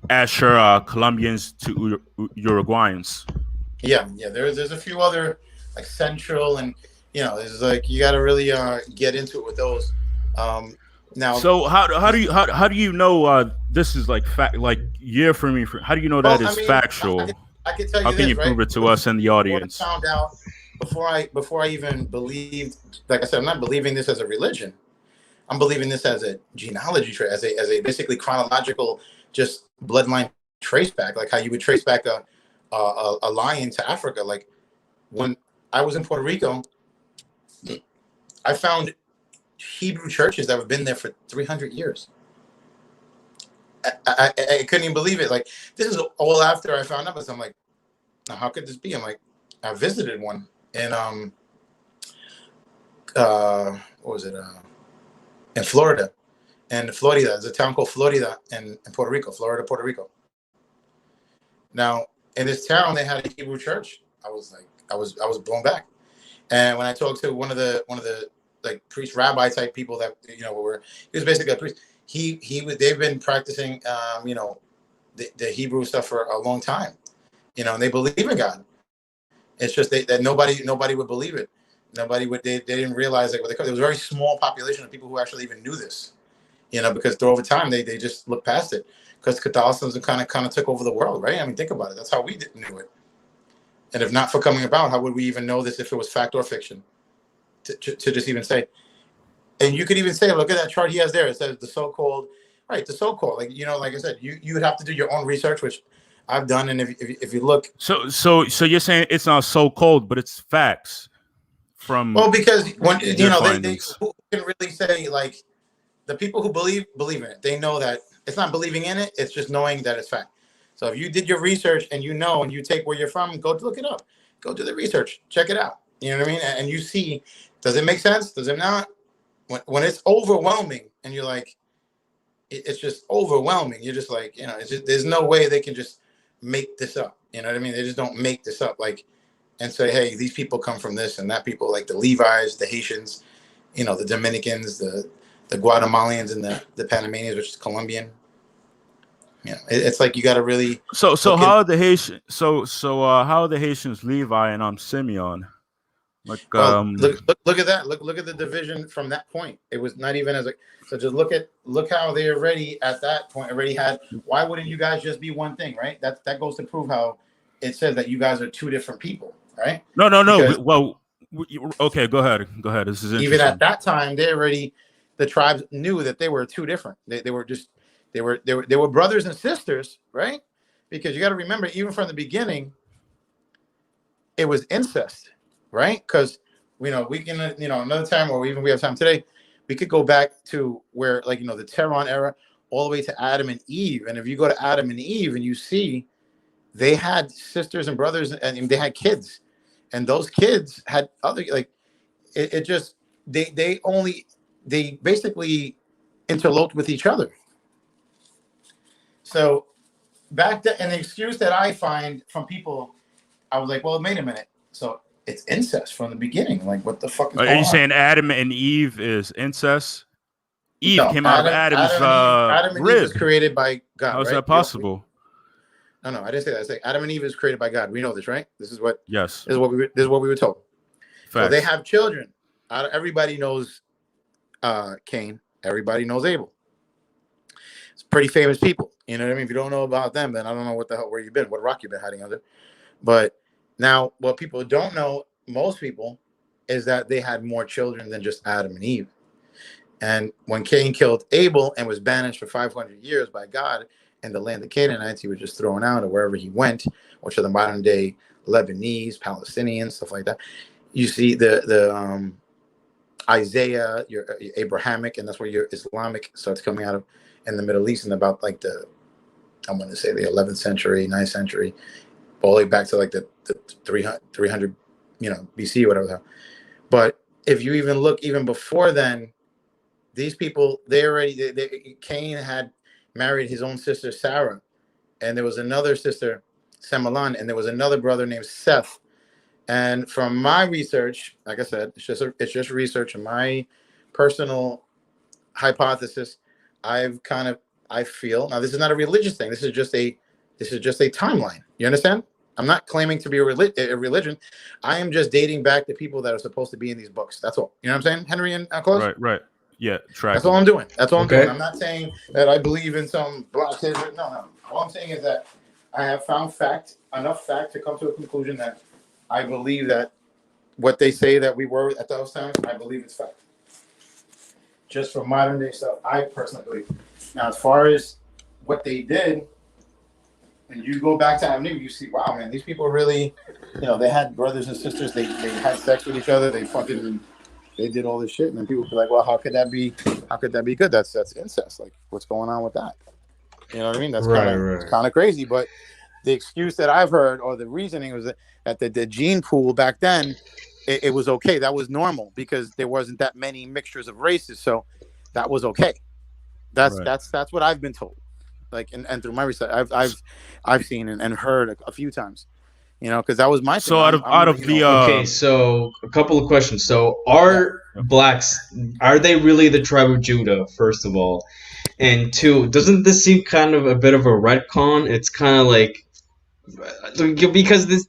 Asher, Colombians to Uruguayans. Yeah. There's a few other like Central, and there's like you got to really get into it with those. Now, so how do you know this is like fact? Like year for me, how do you know that is factual? I can tell you. How can you prove it to us and the audience? I found out before I even believed. Like I said, I'm not believing this as a religion. I'm believing this as a genealogy tree, as a basically chronological, just bloodline trace back, like how you would trace back a lion to Africa. Like when I was in Puerto Rico, I found Hebrew churches that have been there for 300 years. I couldn't even believe it. Like this is all after I found out. So I'm like, now how could this be? I'm like, I visited one in what was it? In Florida. And Florida, there's a town called Florida in Puerto Rico, Puerto Rico. Now, in this town, they had a Hebrew church. I was blown back. And when I talked to one of the like priest rabbi type people that he was basically a priest. They've been practicing the Hebrew stuff for a long time, and they believe in God. It's just that nobody would believe it. They didn't realize there was a very small population of people who actually even knew this, because over time they just looked past it because Catholicism kind of took over the world, right? I mean, think about it. That's how we knew it. And if not for coming about, how would we even know this if it was fact or fiction? To just even say, and you could even say, look at that chart he has there. It says the so-called, like I said, you would have to do your own research, which I've done. And if you look, so you're saying it's not so-called, but it's facts from because when they who can really say, like, the people who believe in it, they know that it's not believing in it, it's just knowing that it's fact. So if you did your research and and you take where you're from, go look it up, go do the research, check it out. You know what I mean? And you see, does it make sense? Does it not? When it's overwhelming and you're like, it's just overwhelming. You're just like, there's no way they can just make this up. You know what I mean? They just don't make this up. Like, and say, hey, these people come from this and that people, like the Levi's, the Haitians, the Dominicans, the Guatemalans, and the Panamanians, which is Colombian. It's like you got to really. So how are the Haitians? How are the Haitians Levi and Simeon? Like look at that. Look at the division from that point. It was not even so just look how they already at that point already had. Why wouldn't you guys just be one thing, right? That goes to prove how it says that you guys are two different people, right? No. Well, okay, go ahead. This is interesting. Even at that time, the tribes knew that they were two different. They were brothers and sisters, right? Because you got to remember, even from the beginning, it was incest. Right? Because, we can, another time, or even we have time today, we could go back to where, like, the Tehran era, all the way to Adam and Eve. And if you go to Adam and Eve and you see they had sisters and brothers and they had kids. And those kids had other, like, it just, they basically interloped with each other. So back then, and the excuse that I find from people, I was like, well, wait a minute. So it's incest from the beginning. Like, what the fuck is going on? Are you saying Adam and Eve is incest? Eve came out of Adam's Adam and Eve was created by God. How is that possible? No, I didn't say that. I say Adam and Eve is created by God. We know this, right? This is what. Yes. This is what we were told. So they Facts. have children. Everybody knows Cain. Everybody knows Abel. It's pretty famous people. You know what I mean? If you don't know about them, then I don't know what the hell, where you've been, what rock you've been hiding under. But now what people don't know, most people, is that they had more children than just Adam and Eve. And when Cain killed Abel and was banished for 500 years by God in the land of Canaanites, he was just thrown out of wherever he went, which are the modern day Lebanese, Palestinians, stuff like that. You see the Isaiah, your Abrahamic, and that's where your Islamic starts coming out of in the Middle East, and about like I'm going to say the 11th century, 9th century, all the way back to like the 300 BC or whatever. But if you even look even before then, these people, Cain had married his own sister Sarah, and there was another sister, Semalan, and there was another brother named Seth. And from my research, like I said, it's just research and my personal hypothesis. I feel, now this is not a religious thing. This is just a timeline. You understand? I'm not claiming to be a religion. I am just dating back the people that are supposed to be in these books. That's all. You know what I'm saying, Henry and Close? Right. Yeah, That's all I'm doing. I'm Okay. doing. I'm not saying that I believe in some black history. No. All I'm saying is that I have found enough fact to come to a conclusion that I believe that what they say that we were at those times, I believe it's fact. Just for modern day stuff, I personally believe. Now, as far as what they did, when you go back to Adam and Eve, you see, wow, man, these people really, they had brothers and sisters. They had sex with each other. They did all this shit, and then people be like, well, how could that be good? That's incest. Like, what's going on with that? You know what I mean? That's kind of crazy. But the excuse that I've heard, or the reasoning, was that the gene pool back then, it was okay. That was normal because there wasn't that many mixtures of races, so that was okay. That's what I've been told. Like, and through my research, I've seen and heard a few times. Because that was my So thing. Okay, so a couple of questions. So are blacks, are they really the tribe of Judah, first of all? And two, doesn't this seem kind of a bit of a retcon? It's kind of like, because this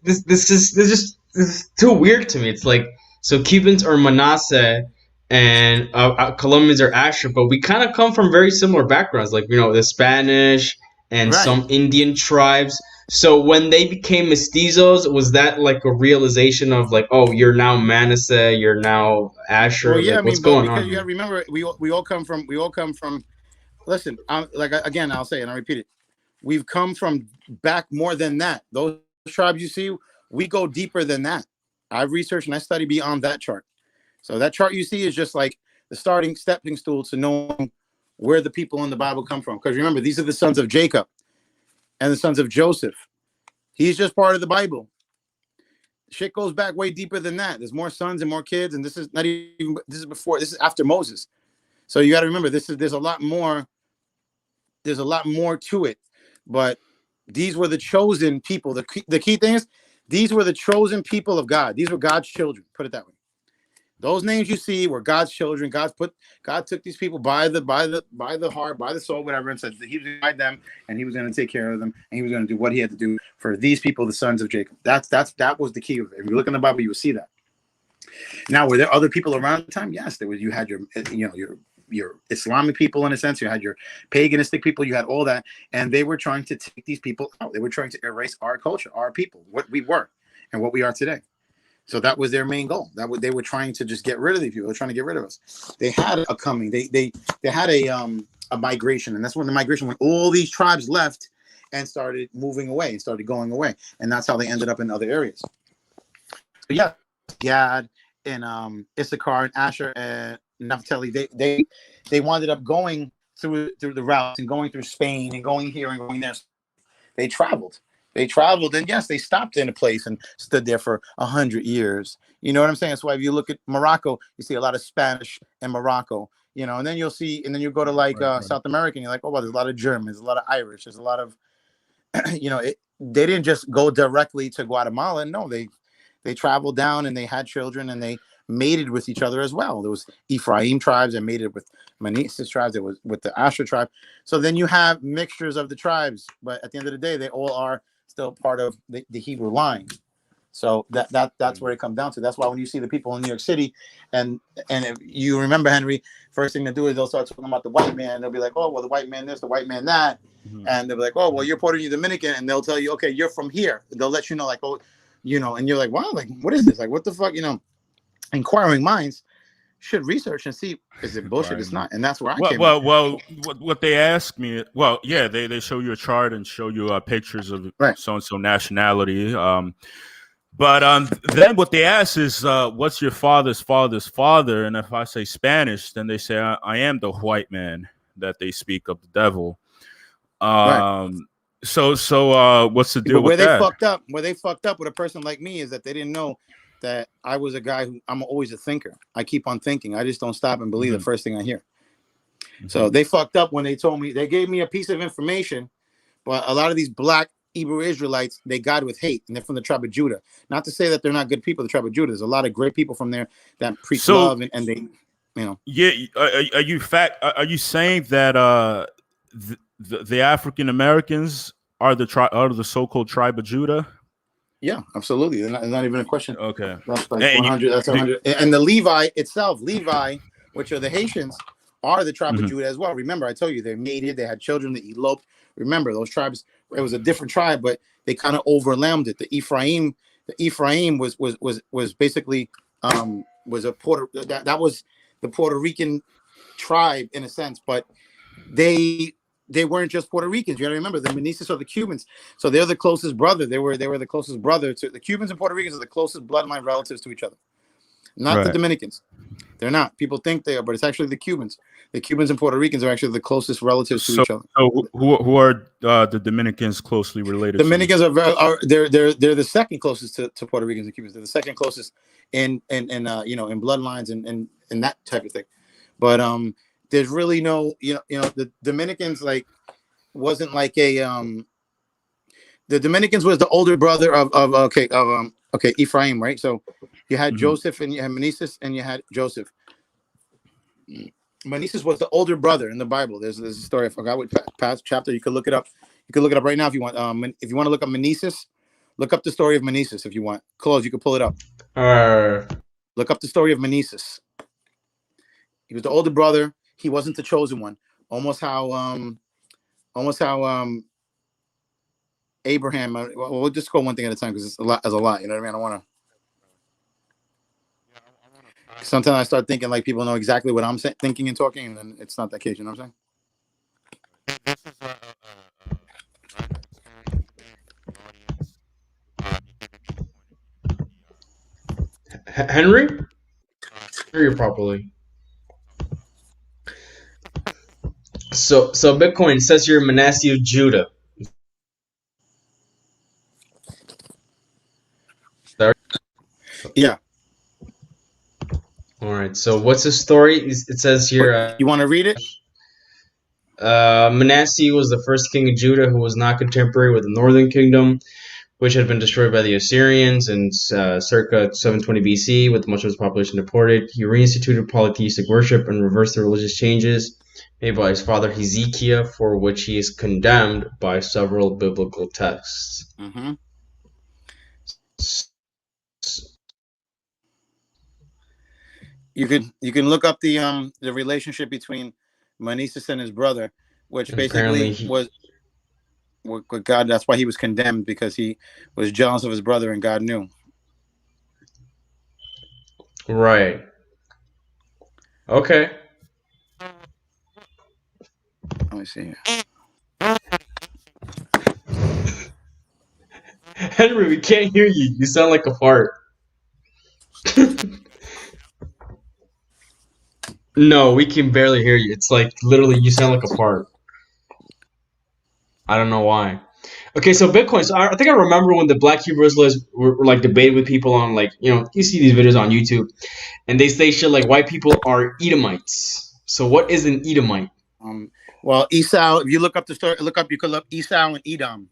is too weird to me. It's like, so Cubans are Manasseh and Colombians are Asher, but we kind of come from very similar backgrounds, like the Spanish and some Indian tribes. So when they became mestizos, was that like a realization of like, oh, you're now Manasseh, you're now Asher? Well, yeah, like, what's going on? You gotta remember, we all come from. Listen, again, I'll say it and I'll repeat it. We've come from back more than that. Those tribes you see, we go deeper than that. I've researched and I study beyond that chart. So that chart you see is just like the stepping stool to knowing where the people in the Bible come from. Because remember, these are the sons of Jacob and the sons of Joseph. He's just part of the Bible. Shit goes back way deeper than that. There's more sons and more kids, and this is after Moses. So you got to remember, there's a lot more. There's a lot more to it, but these were the chosen people. The key thing is, these were the chosen people of God. These were God's children. Put it that way. Those names you see were God's children. God took these people by the heart, by the soul, whatever, and said that He was going to guide them, and He was going to take care of them, and He was going to do what He had to do for these people, the sons of Jacob. That was the key of it. If you look in the Bible, you will see that. Now, were there other people around the time? Yes, there was. You had your Islamic people, in a sense. You had your paganistic people. You had all that, and they were trying to take these people out. They were trying to erase our culture, our people, what we were, and what we are today. So that was their main goal. They were trying to just get rid of these people. They were trying to get rid of us. They had a coming. They had a migration, and that's when when all these tribes left and started moving away and started going away, and that's how they ended up in other areas. So yeah, Gad and Issachar and Asher and Naphtali, they wound up going through the routes and going through Spain and going here and going there. They traveled, and yes, they stopped in a place and stood there for 100 years. You know what I'm saying? That's why if you look at Morocco, you see a lot of Spanish in Morocco. And then you go to like South America, and you're like, oh, well, there's a lot of Germans, a lot of Irish, there's a lot of, they didn't just go directly to Guatemala. No, they traveled down and they had children and they mated with each other as well. There was Ephraim tribes that mated with Manasseh tribes. There was with the Asher tribe. So then you have mixtures of the tribes, but at the end of the day, they all are still part of the Hebrew line. So that's where it comes down to. That's why when you see the people in New York City, and if you remember, Henry, first thing to do is they'll start talking about the white man. They'll be like, oh, well, the white man this, the white man that. And they'll be like, oh, well, you're Puerto Rican Dominican. And they'll tell you, okay, you're from here. They'll let you know, like, oh, you know, and you're like, wow, like, what is this? Like, what the fuck? You know, inquiring minds should research and see, is it bullshit? It's not. And that's where I came Well, what they ask me, well, yeah, they show you a chart and show you pictures of so-and-so nationality. But then what they ask is, what's your father's father's father? And if I say Spanish, then they say, I am the white man that they speak of, the devil. So what's the deal with that? Where they fucked up with a person like me is that they didn't know that I was a guy who, I'm always a thinker. I keep on thinking. I just don't stop and believe the first thing I hear. So they fucked up when they told me, they gave me a piece of information, but a lot of these black Hebrew Israelites, they guide with hate, and they're from the tribe of Judah. Not to say that they're not good people, the tribe of Judah. There's a lot of great people from there that preach love, and they, you know. Yeah, are you saying that the African Americans are the so-called tribe of Judah? Yeah, absolutely. It's not even a question. Okay, that's like 100. That's 100. And the Levi itself, which are the Haitians, are the tribe of Judah as well. Remember, I told you they mated, they had children, they eloped. Remember, those tribes. It was a different tribe, but they kind of overwhelmed it. The Ephraim was basically was a that was the Puerto Rican tribe in a sense, but they weren't just Puerto Ricans. You got to remember, the Menezes are the Cubans, so they're the closest brother. They were the closest brother to the Cubans and Puerto Ricans are the closest bloodline relatives to each other. Not the Dominicans. They're not. People think they are, but it's actually the Cubans. The Cubans and Puerto Ricans are actually the closest relatives to each other. So who are the Dominicans closely related? Dominicans are they're the second closest to Puerto Ricans and Cubans. They're the second closest in bloodlines and that type of thing. But there's really no the Dominicans wasn't like a the Dominicans was the older brother of Ephraim, right? So you had Joseph and you had Menezes and you had Joseph. Menezes was the older brother in the Bible. There's a story. I forgot what past chapter. You could look it up. You could look it up right now if you want. If you want to look up Menezes, look up the story of Menezes if you want. Close. You could pull it up. Look up the story of Menezes. He was the older brother. He wasn't the chosen one. Almost how Abraham. We'll just go one thing at a time because it's a lot. There's a lot. You know what I mean? I don't want to. Sometimes I start thinking like people know exactly what I'm thinking and talking, and then it's not the case. You know what I'm saying? Henry? Hear you properly. So Bitcoin says you're Manasseh of Judah. Yeah. All right. So what's the story? It says here. You want to read it? Manasseh was the first king of Judah who was not contemporary with the northern kingdom, which had been destroyed by the Assyrians in circa 720 BC, with much of its population deported. He reinstituted polytheistic worship and reversed the religious changes made by his father Hezekiah, for which he is condemned by several biblical texts. You can look up the relationship between Menezes and his brother, which basically was with God. That's why he was condemned, because he was jealous of his brother, and God knew. Right. Okay. Let me see here. Henry, we can't hear you. You sound like a fart. No, we can barely hear you. It's like literally you sound like a fart. I don't know why. Okay, so Bitcoin. So I think I remember when the Black Hebrew Israelites were like debating with people on you see these videos on YouTube, and they say shit like white people are Edomites. So what is an Edomite? Well, Esau. If you look up the story, you could look Esau and Edom.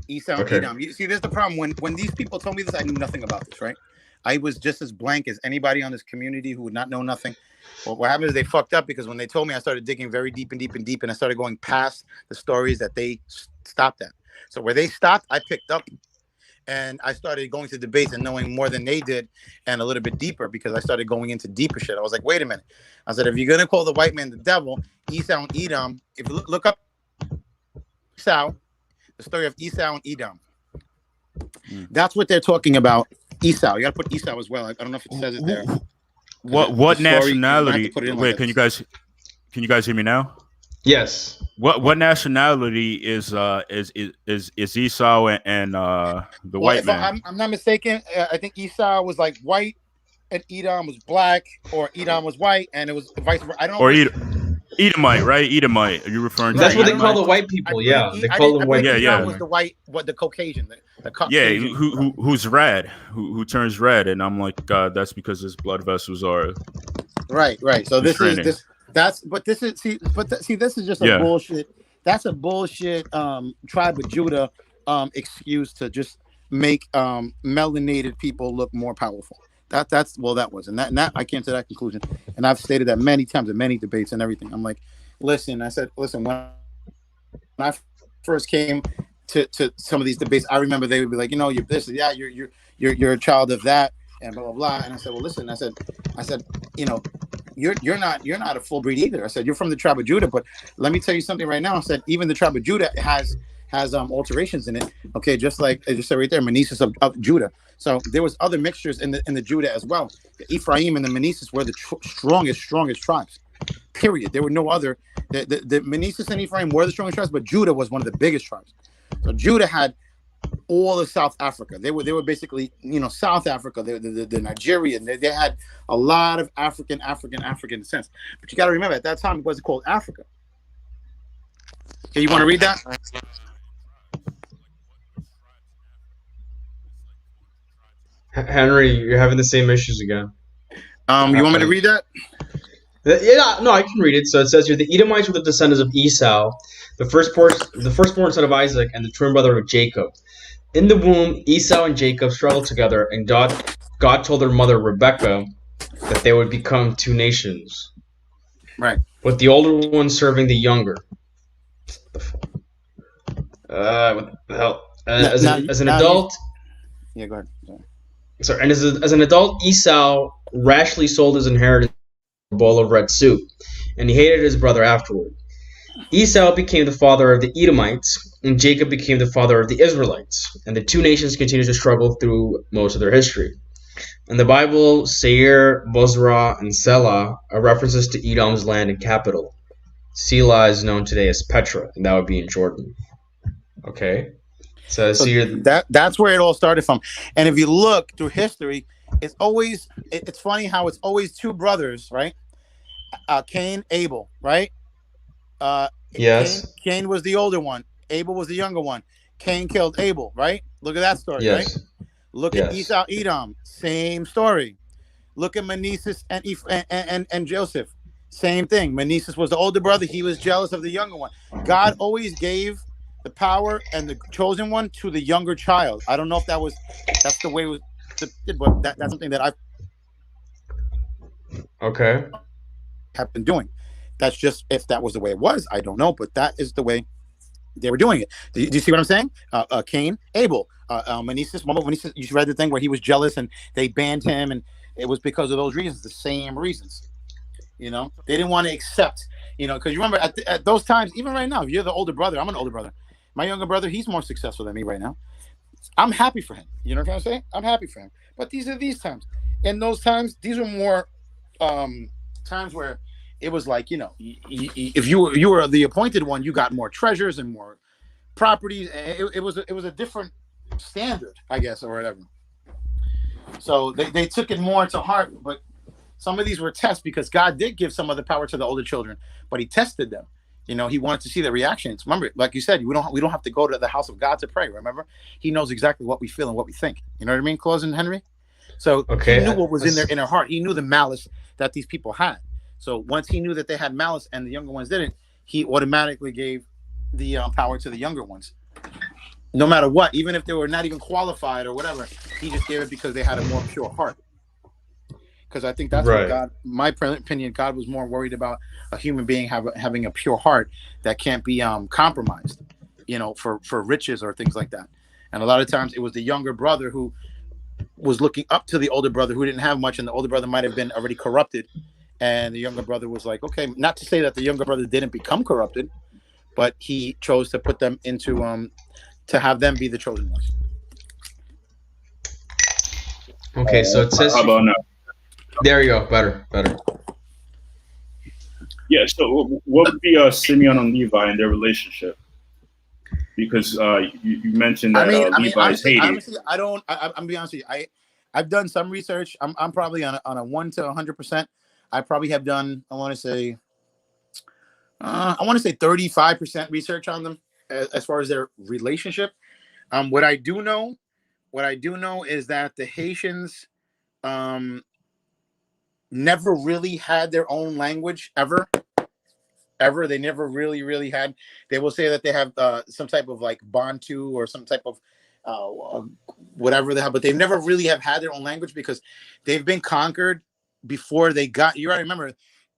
Esau and Edom. You see, there's the problem. When these people told me this, I knew nothing about this. Right? I was just as blank as anybody on this community who would not know nothing. Well, what happened is they fucked up, because when they told me, I started digging very deep, and I started going past the stories that they stopped at. So where they stopped, I picked up, And I started going to debates and knowing more than they did and a little bit deeper because I started going into deeper shit. I was like, wait a minute. I said, if you're going to call the white man the devil, Esau and Edom, if you look up Esau, the story of Esau and Edom, that's what they're talking about. Esau. You got to put Esau as well. I don't know if it says it there. What nationality? Wait, like can you guys hear me now? Yes. What nationality is Esau and the white man? I'm not mistaken, I think Esau was like white and Edom was black, or Edom was white and it was vice versa. I don't know. Or Edomite, right? Edomite. Are you referring to? That's what they Edomite? call the white people. Yeah, they call them white. Yeah. Was the white, what the Caucasian? The Caucasian. Who's red? Who turns red? And I'm like, that's because his blood vessels are right. So this training. is this. This is just a bullshit. That's a bullshit tribe of Judah excuse to just make melanated people look more powerful. That was and that I came to that conclusion, and I've stated that many times in many debates and everything. I'm like, listen, when I first came to some of these debates, I remember they would be like, you're this, yeah, you're a child of that, and blah blah blah. And I said, well, listen, I said, you're not a full breed either. I said, you're from the tribe of Judah, but let me tell you something right now. I said, even the tribe of Judah has alterations in it. Okay, just like I just said right there, Meneses of Judah. So there was other mixtures in the Judah as well. The Ephraim and the Meneses were the strongest tribes. Period. There were no other. The Meneses and Ephraim were the strongest tribes, but Judah was one of the biggest tribes. So Judah had all of South Africa. They were basically, South Africa, the Nigerian. They had a lot of African descent. But you got to remember, at that time, it wasn't called Africa. Okay, you want to read that? Henry, you're having the same issues again. You want me to read that? Yeah, no, I can read it. So it says here, the Edomites were the descendants of Esau, the firstborn son of Isaac, and the twin brother of Jacob. In the womb, Esau and Jacob struggled together, and God told their mother Rebekah that they would become two nations. Right. With the older one serving the younger. What the hell? As an adult. Yeah, go ahead. Sorry, and as an adult, Esau rashly sold his inheritance for a bowl of red soup, and he hated his brother afterward. Esau became the father of the Edomites, and Jacob became the father of the Israelites, and the two nations continued to struggle through most of their history. In the Bible, Seir, Bozrah, and Selah are references to Edom's land and capital. Selah is known today as Petra, and that would be in Jordan. Okay? So that's where it all started from. And if you look through history, it's funny how it's always two brothers, right? Cain, Abel, right? Yes. Cain was the older one. Abel was the younger one. Cain killed Abel, right? Look at that story, yes. right? Look at Esau, Edom, same story. Look at Meneses and Joseph, same thing. Meneses was the older brother. He was jealous of the younger one. God always gave the power and the chosen one to the younger child. I don't know if that's the way it was depicted, but that's something that I have been doing. That's just, if that was the way it was, I don't know, but that is the way they were doing it. Do you see what I'm saying? Cain, Abel, Meneses, you read the thing where he was jealous and they banned him, and it was because of those reasons, the same reasons. They didn't want to accept, because you remember at those times, even right now, if you're the older brother, I'm an older brother. My younger brother, he's more successful than me right now. I'm happy for him. You know what I'm saying? I'm happy for him. But these are these times. In those times, these were more times where it was like, if you were the appointed one, you got more treasures and more properties. It was a different standard, I guess, or whatever. So they took it more to heart. But some of these were tests, because God did give some of the power to the older children, but he tested them. He wanted to see their reactions. Remember, like you said, we don't have to go to the house of God to pray. Remember, he knows exactly what we feel and what we think. You know what I mean, Claus and Henry? So he knew what was in their inner heart. He knew the malice that these people had. So once he knew that they had malice and the younger ones didn't, he automatically gave the power to the younger ones. No matter what, even if they were not even qualified or whatever, he just gave it because they had a more pure heart. Because I think that's what God, my opinion, God was more worried about a human being having a pure heart that can't be compromised, for riches or things like that. And a lot of times it was the younger brother who was looking up to the older brother who didn't have much, and the older brother might have been already corrupted. And the younger brother was like, okay, not to say that the younger brother didn't become corrupted, but he chose to put them into to have them be the chosen ones. Okay, so it says. How about now? There you go. Better. Yeah. So, what would be Simeon and Levi in their relationship? Because you mentioned that Levi is hated. Honestly, I'm be honest with you. I've done some research. I'm probably on a 1 to 100%. I probably have done. I want to say 35% research on them as far as their relationship. What I do know is that the Haitians never really had their own language ever. They never really had. They will say that they have some type of like Bantu or some type of whatever they have, but they never really have had their own language because they've been conquered before they got. You gotta remember,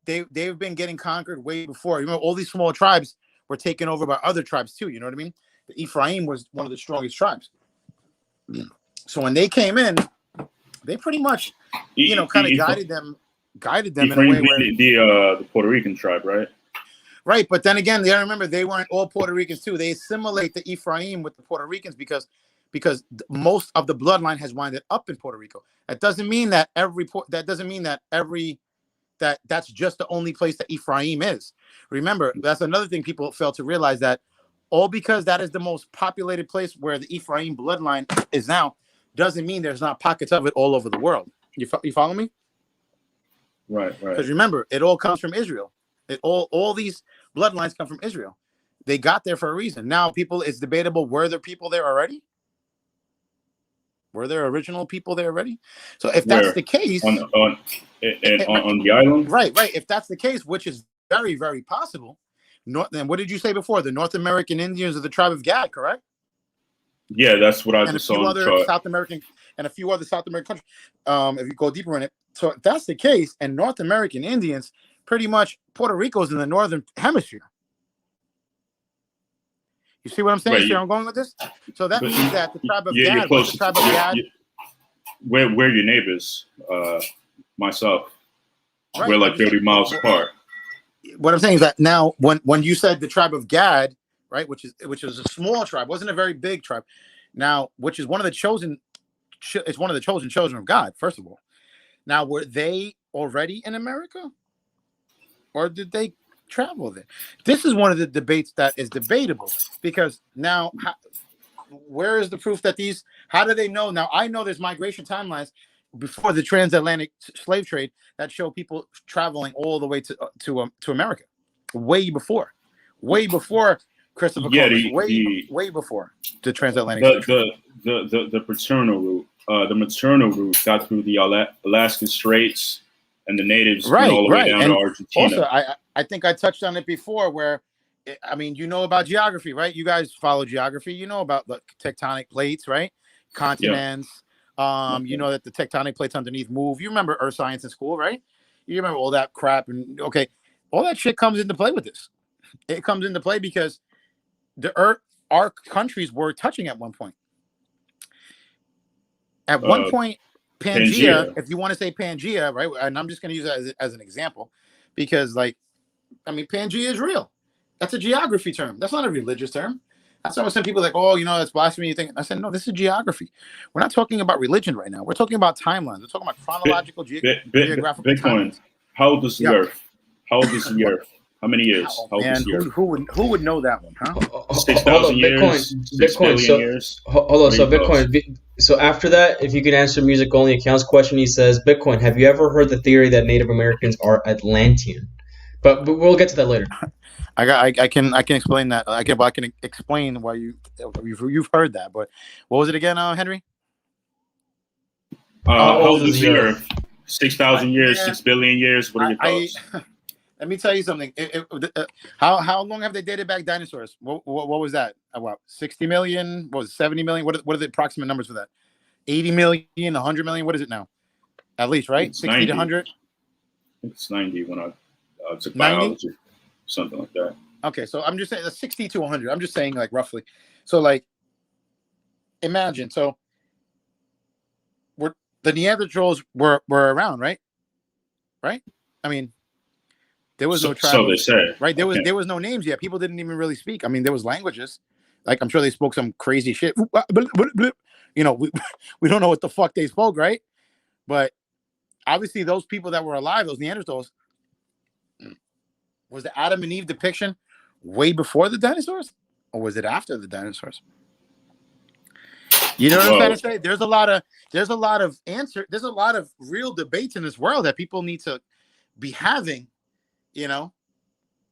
they've been getting conquered way before. You remember, all these small tribes were taken over by other tribes too. You know what I mean? The Ephraim was one of the strongest tribes. So when they came in, they pretty much, kind of guided them Ephraim, in a way where the Puerto Rican tribe, right? Right, but then again, you gotta remember they weren't all Puerto Ricans too. They assimilate the Ephraim with the Puerto Ricans because most of the bloodline has winded up in Puerto Rico. That doesn't mean that that's just the only place that Ephraim is. Remember, that's another thing people fail to realize, that all because that is the most populated place where the Ephraim bloodline is now, doesn't mean there's not pockets of it all over the world. You follow me? Right. Because remember, it all comes from Israel. All these bloodlines come from Israel. They got there for a reason. Now, it's debatable, were there people there already? Were there original people there already? So if that's the case, on the island, right. If that's the case, which is very, very possible. Then what did you say before? The North American Indians of the tribe of Gad, correct? Yeah, that's what I and just saw. And a few other South American countries. If you go deeper in it, so if that's the case, and North American Indians, pretty much Puerto Rico's in the northern hemisphere. You see what I'm saying? Right, See where I'm going with this? So that means that the tribe of Gad, close, the tribe of Gad. We're your neighbors. Myself, Right, we're like 30 miles apart. What I'm saying is that now, when you said the tribe of Gad, right, which is a small tribe, wasn't a very big tribe. Now, which is one of the chosen, it's one of the chosen children of God. First of all, now were they already in America, or did they travel there? This is one of the debates that is debatable, because now, where is the proof that these? How do they know? Now I know there's migration timelines before the transatlantic slave trade that show people traveling all the way to America, way before Christopher Columbus, way before the transatlantic slave trade. The paternal route, the maternal route got through the Alaskan Straits, and the natives went all the way down to Argentina. Also, I think I touched on it before, where, I mean, you know about geography, right? You guys follow geography. You know about the tectonic plates, right? Continents. Yeah. You know that the tectonic plates underneath move. You remember earth science in school, right? You remember all that crap. And okay, all that shit comes into play with this. It comes into play because our countries were touching at one point. At one point, Pangea, if you want to say Pangea, right? And I'm just going to use that as an example, because, like, I mean, Pangea is real. That's a geography term. That's not a religious term. That's why some people are like, oh, that's blasphemy. You think? I said, no, this is geography. We're not talking about religion right now. We're talking about timelines. We're talking about chronological, geographical Bitcoin. timelines. How old is the Earth? How old is the Earth? How many years? How old is the Earth? Who would know that one, huh? 6,000 years. Bitcoin. So years. Hold on. So Bitcoin. So after that, if you can answer music only accounts question, he says, Bitcoin, have you ever heard the theory that Native Americans are Atlantean? But we'll get to that later. I can explain that. I can explain why you've heard that. But what was it again, Henry? How old is the Earth? 6,000 years, 6 billion years. What are your thoughts? Let me tell you something. How long have they dated back dinosaurs? What was that? What, 60 million? What was it, 70 million? What are the approximate numbers for that? 80 million, 100 million? What is it now? At least, right? It's 60 90. to 100? I think it's 90 when I took biology. Something like that. Okay, so I'm just saying 60 to 100. I'm just saying, like, roughly. So, like, imagine. So the Neanderthals were around, right? Right? I mean, there was no tribe. So they say. Right? There was no names yet. People didn't even really speak. I mean, there was languages. Like I'm sure they spoke some crazy shit. You know, we don't know what the fuck they spoke, right? But obviously those people that were alive, those Neanderthals, was the Adam and Eve depiction way before the dinosaurs? Or was it after the dinosaurs? You know what I'm trying to say? There's a lot of real debates in this world that people need to be having, you know,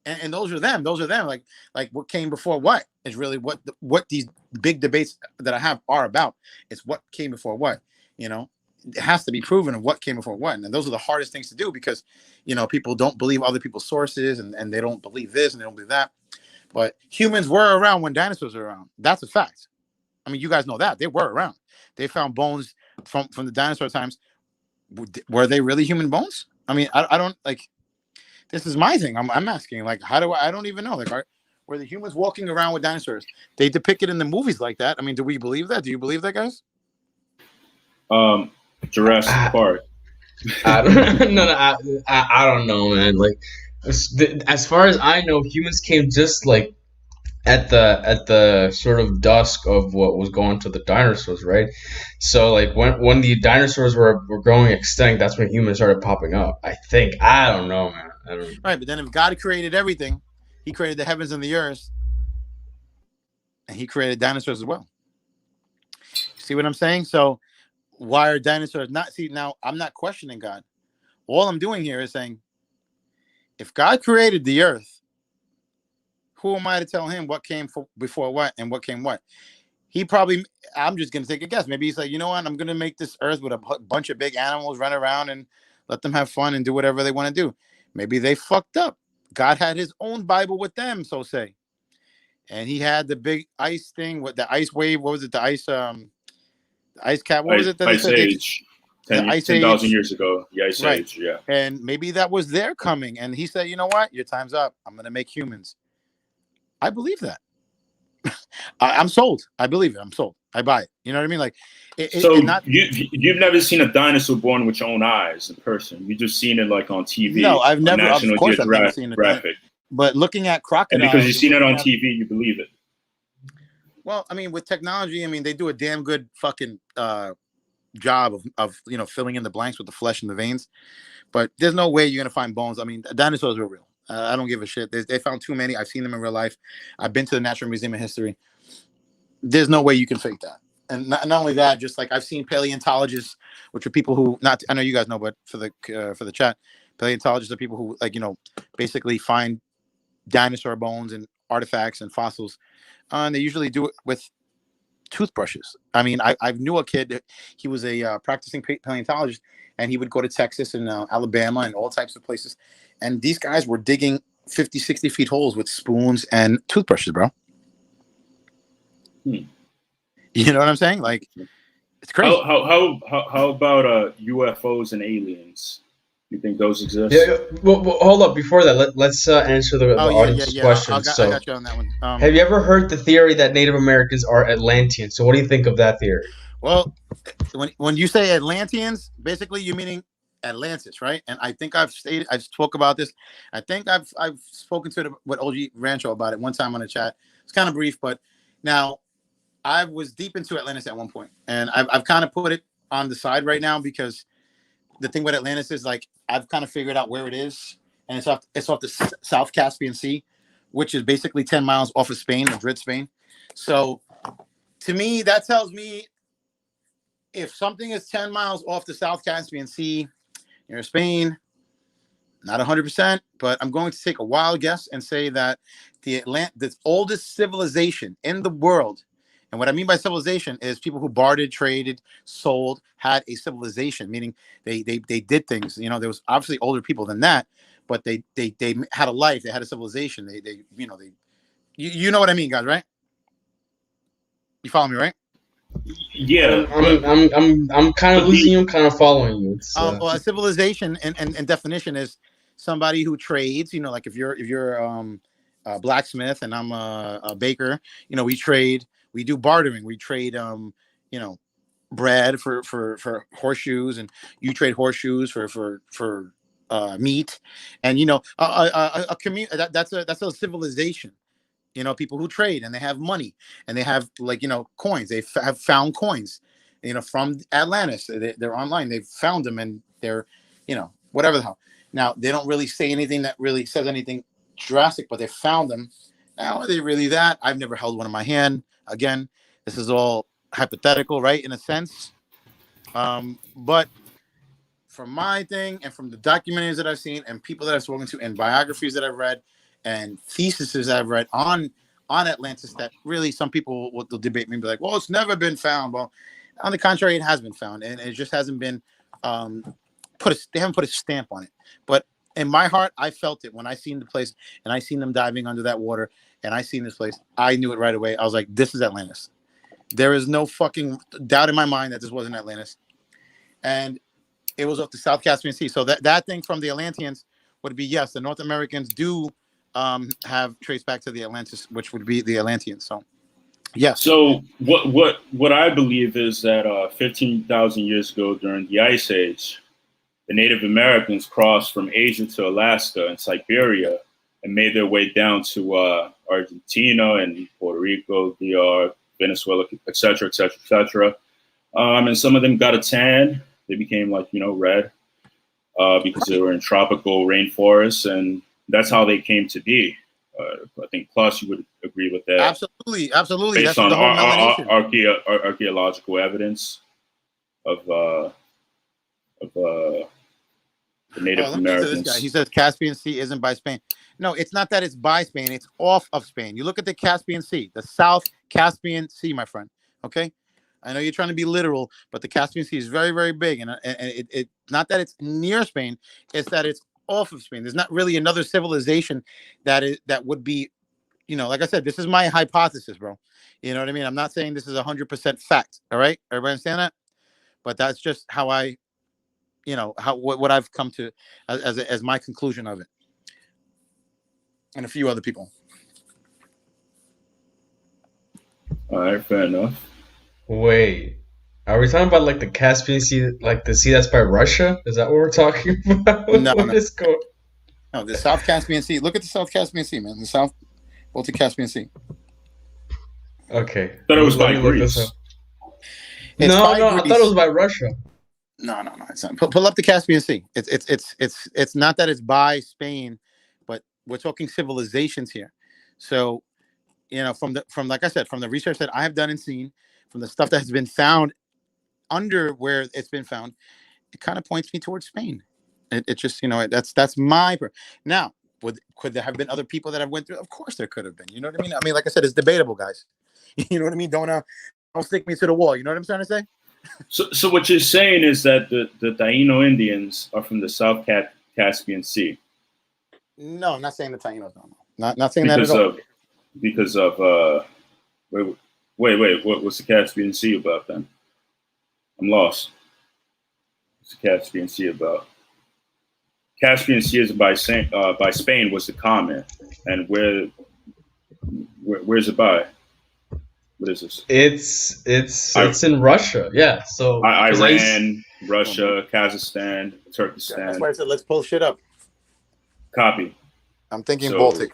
and those are them. Like what came before what is really what these big debates that I have are about. It's what came before what, you know. It has to be proven of what came before what, and those are the hardest things to do because, you know, people don't believe other people's sources and they don't believe this and they don't believe that. But humans were around when dinosaurs were around. That's a fact. I mean, you guys know that they were around. They found bones from the dinosaur times. Were they really human bones? I mean, I don't like. This is my thing. I'm asking, like, how do I don't even know. Like, were the humans walking around with dinosaurs? They depict it in the movies like that. I mean, do we believe that? Do you believe that, guys? Jurassic Park. I don't know, man. Like, as far as I know, humans came just like at the sort of dusk of what was going to the dinosaurs, right? So like when the dinosaurs were going extinct, that's when humans started popping up. I think. I don't know, man. I don't know. Right, but then if God created everything, He created the heavens and the earth, and He created dinosaurs as well. See what I'm saying? So why are dinosaurs not? See, now I'm not questioning God. All I'm doing here is saying, if God created the earth, who am I to tell him what came before what and what came what? He probably, I'm just going to take a guess. Maybe he's like, you know what? I'm going to make this earth with a bunch of big animals run around and let them have fun and do whatever they want to do. Maybe they fucked up. God had his own Bible with them, so say. And he had the big ice thing with the ice wave. What was it? The ice cap. What was it? That Ice Age. 10,000 years ago. The Ice Age, yeah. And maybe that was their coming. And he said, you know what? Your time's up. I'm going to make humans. I believe that. I'm sold. I believe it. I'm sold. I buy it. You know what I mean? Like, you've never seen a dinosaur born with your own eyes in person. You just seen it like on TV. No, I've never. Of course, I've never seen it. Graphic. But looking at crocodiles, and because you've seen it on TV, you believe it. Well, I mean, with technology, I mean, they do a damn good fucking job of you know, filling in the blanks with the flesh and the veins. But there's no way you're gonna find bones. I mean, dinosaurs were real. I don't give a shit. They found too many. I've seen them in real life. I've been to the Natural Museum of History. There's no way you can fake that. And not only that, just like I've seen paleontologists, which are people who I know you guys know, but for the chat, paleontologists are people who, like, you know, basically find dinosaur bones and artifacts and fossils, and they usually do it with toothbrushes. I mean, I knew a kid. He was a practicing paleontologist, and he would go to Texas and Alabama and all types of places. And these guys were digging 50, 60 feet holes with spoons and toothbrushes, bro. You know what I'm saying? Like, it's crazy. How about UFOs and aliens? You think those exist? Yeah. Well, hold up. Before that, let's answer the audience questions. I got you on that one. Have you ever heard the theory that Native Americans are Atlanteans? So what do you think of that theory? Well, when you say Atlanteans, basically you're meaning Atlantis, right? And I think I spoke about this. I think I've spoken to with OG Rancho about it one time on the chat. It's kind of brief, but now I was deep into Atlantis at one point, and I've kind of put it on the side right now because the thing with Atlantis is, like, I've kind of figured out where it is, and it's off the South Caspian Sea, which is basically 10 miles off of Spain, Madrid, Spain. So to me, that tells me if something is 10 miles off the South Caspian Sea near Spain, not 100%, but I'm going to take a wild guess and say that the oldest civilization in the world, and what I mean by civilization is people who bartered, traded, sold, had a civilization, meaning they did things. You know, there was obviously older people than that, but they had a life, they had a civilization. You know what I mean, guys, right? You follow me, right? Yeah, I'm kind of losing you. I'm kind of following you. Well, a civilization and definition is somebody who trades. You know, like if you're a blacksmith and I'm a baker, you know, we trade. We do bartering. We trade, you know, bread for horseshoes, and you trade horseshoes for meat, and you know, a community that's a civilization. You know, people who trade and they have money and they have, like, you know, coins. They have found coins, you know, from Atlantis. They're online. They've found them, and they're, you know, whatever the hell. Now, they don't really say anything that really says anything drastic, but they found them. Now, are they really that? I've never held one in my hand. Again, this is all hypothetical, right, in a sense. But from my thing and from the documentaries that I've seen and people that I've spoken to and biographies that I've read and theses that I've read on Atlantis, that really some people will debate me and be like, well, it's never been found. Well, on the contrary, it has been found, and it just hasn't been they haven't put a stamp on it. But in my heart, I felt it when I seen the place and I seen them diving under that water and I seen this place. I knew it right away. I was like, this is Atlantis. There is no fucking doubt in my mind that this wasn't Atlantis. And it was off the South Caspian Sea. So that thing from the Atlanteans would be, yes, the North Americans do have traced back to the Atlantis, which would be the Atlanteans. So, yes. So what I believe is that 15,000 years ago during the Ice Age, the Native Americans crossed from Asia to Alaska and Siberia and made their way down to Argentina and Puerto Rico, DR, Venezuela, et cetera, et cetera, et cetera. And some of them got a tan. They became, like, you know, red because they were in tropical rainforests, and that's how they came to be. I think, plus, you would agree with that. Absolutely. Based that's on the whole melanation. Archaeological evidence of the Native Americans. This guy. He says Caspian Sea isn't by Spain. No, it's not that it's by Spain. It's off of Spain. You look at the Caspian Sea, the South Caspian Sea, my friend. Okay? I know you're trying to be literal, but the Caspian Sea is very, very big. And it not that it's near Spain, it's that it's off of Spain. There's not really another civilization that would be, you know, like I said, this is my hypothesis, bro. You know what I mean? I'm not saying this is 100% fact. All right? Everybody understand that? But that's just how I, you know, what I've come to as my conclusion of it. And a few other people. All right, fair enough. Wait, are we talking about, like, the Caspian Sea, like the sea that's by Russia? Is that what we're talking about? No. No, the South Caspian Sea. Look at the South Caspian Sea, man. The South Baltic Caspian Sea. Okay. Thought it was by Greece. No, I thought it was by Russia. No, it's not. Pull up the Caspian Sea. It's not that it's by Spain, but we're talking civilizations here. So, you know, from like I said, from the research that I have done and seen, from the stuff that has been found under where it's been found, it kind of points me towards Spain. It just, you know, that's my now. Could there have been other people that have went through? Of course there could have been. You know what I mean? I mean, like I said, it's debatable, guys. You know what I mean? Don't stick me to the wall. You know what I'm trying to say? So what you're saying is that the Taino Indians are from the South Caspian Sea. No, I'm not saying the Tainos. No. Not saying that at all. Because of wait, what's the Caspian Sea about then? I'm lost. What's the Caspian Sea about? Caspian Sea is by Spain was the comment, and where's it by? What is this? It's in Russia. Yeah. So Iran, Russia, Kazakhstan, Turkestan. That's why I said let's pull shit up. Copy. I'm thinking Baltic.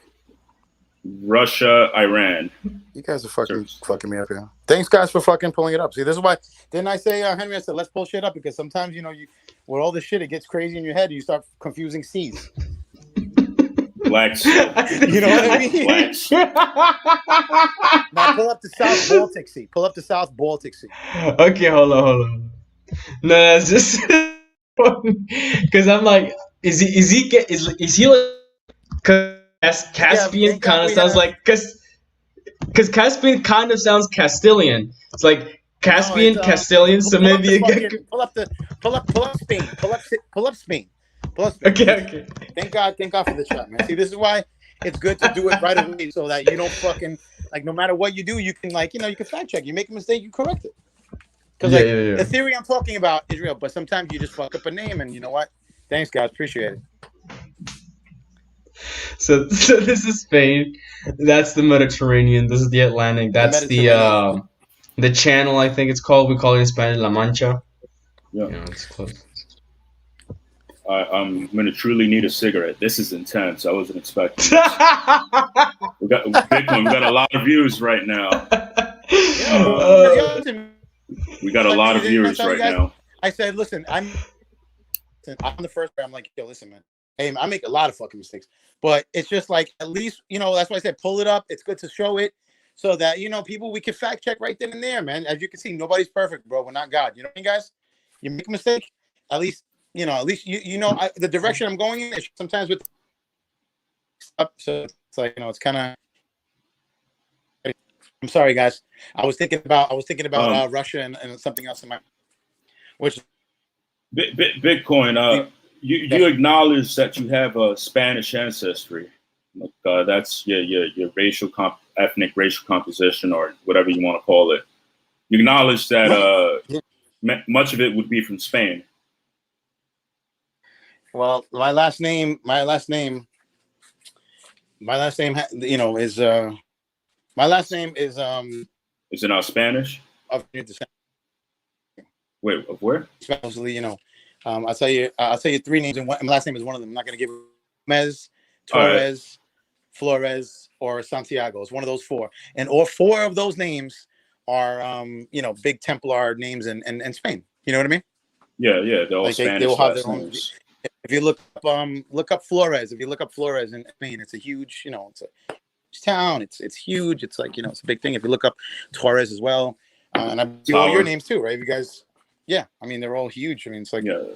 Russia, Iran. You guys are fucking me up here. Thanks, guys, for fucking pulling it up. See, this is why. Didn't I say, Henry? I said let's pull shit up because sometimes, you know, with all this shit, it gets crazy in your head. And you start confusing seas. Black Sea. You know what I mean? Black Sea. Now pull up the South Baltic Sea. Pull up the South Baltic Sea. Okay, hold on. No, that's just because I'm like, is he like? Caspian kind of sounds like because Caspian kind of sounds Castilian. It's like Caspian, Castilian. So maybe pull up Spain. Pull up Spain. Okay. Thank God for the chat, man. See, this is why it's good to do it right away, so that you don't fucking, like, no matter what you do, you can, like, you know, you can fact check. You make a mistake, you correct it. Because the theory I'm talking about is real, but sometimes you just fuck up a name, and you know what? Thanks, guys. Appreciate it. So this is Spain. That's the Mediterranean. This is the Atlantic. That's the channel. I think it's called. We call it in Spanish La Mancha. Yeah. You know, it's close. I'm gonna truly need a cigarette. This is intense. I wasn't expecting this. We got Bitcoin. We got a lot of views right now. We got a lot of viewers right now. I said, listen, I'm the first guy. I'm like, yo, listen, man. Hey, I make a lot of fucking mistakes, but it's just like, at least, you know, that's why I said pull it up. It's good to show it so that, you know, people, we can fact check right then and there, man. As you can see, nobody's perfect, bro. We're not God. You know what I mean, guys? You make a mistake, at least you know the direction I'm going in is sometimes with up. So it's like, you know, it's kind of. I'm sorry, guys. I was thinking about Russia and something else in my, which Bitcoin. You acknowledge that you have a Spanish ancestry. Like, that's your ethnic racial composition, or whatever you want to call it. You acknowledge that much of it would be from Spain. Well, my last name, you know, is my last name is Is it not Spanish? Of descent. Wait, of where? Supposedly, you know, I'll tell you three names, and my last name is one of them. I'm not going to give Gomez, Torres, Flores, or Santiago. It's one of those four, and all four of those names are you know, big Templar names in Spain. You know what I mean? Yeah, they're all like Spanish. They will have their own. If you look up Flores, in Spain, it's a huge, you know, it's a town. It's huge. It's like, you know, it's a big thing. If you look up Torres as well, and I do all your names too, right? You guys, yeah. I mean, they're all huge. I mean, it's like you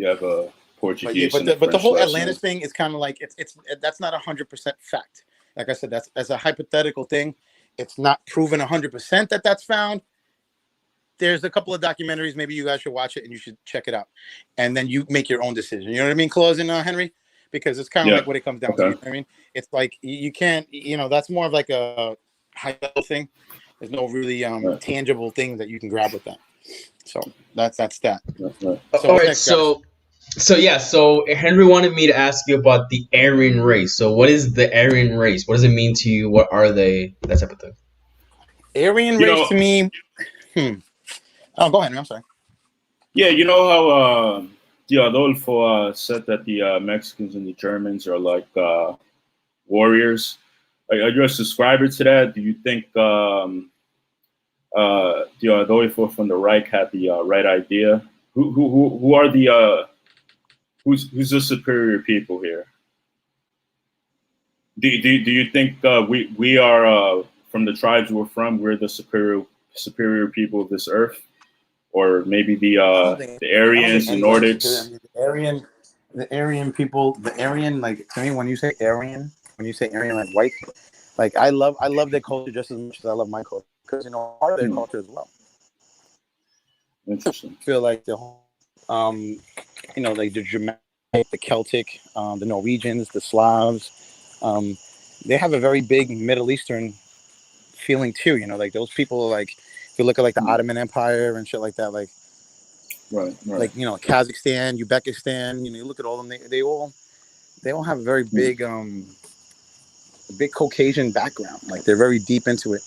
have a Portuguese, but the whole Atlantis thing is kind of like it's that's not 100% fact. Like I said, that's a hypothetical thing. It's not proven 100% that that's found. There's a couple of documentaries. Maybe you guys should watch it and you should check it out, and then you make your own decision. You know what I mean, closing, Henry? Because it's kind of like what it comes down to. You know what I mean, it's like you can't. You know, that's more of like a high level thing. There's no really tangible thing that you can grab with that. So that's that. So, all right. So Henry wanted me to ask you about the Aryan race. So what is the Aryan race? What does it mean to you? What are they? That type of thing. Aryan race to me. Oh, go ahead. I'm sorry. Yeah, you know how Adolfo said that the Mexicans and the Germans are like warriors. Are you a subscriber to that? Do you think Adolfo from the Reich had the right idea? Who are the who's the superior people here? Do you think we are from the tribes we're from? We're the superior people of this earth? Or maybe the Aryans, the Nordics. The Aryan people, like, to me, when you say Aryan, like white, like I love their culture just as much as I love my culture, because, you know, part of their culture as well. Interesting. I feel like the whole, you know, like the Germanic, the Celtic, the Norwegians, the Slavs, they have a very big Middle Eastern feeling too. You know, like those people are like. If you look at like the Ottoman Empire and shit like that, like, right. Like, you know, Kazakhstan, Uzbekistan, you know, you look at all of them, they all have a very big Caucasian background. Like, they're very deep into it.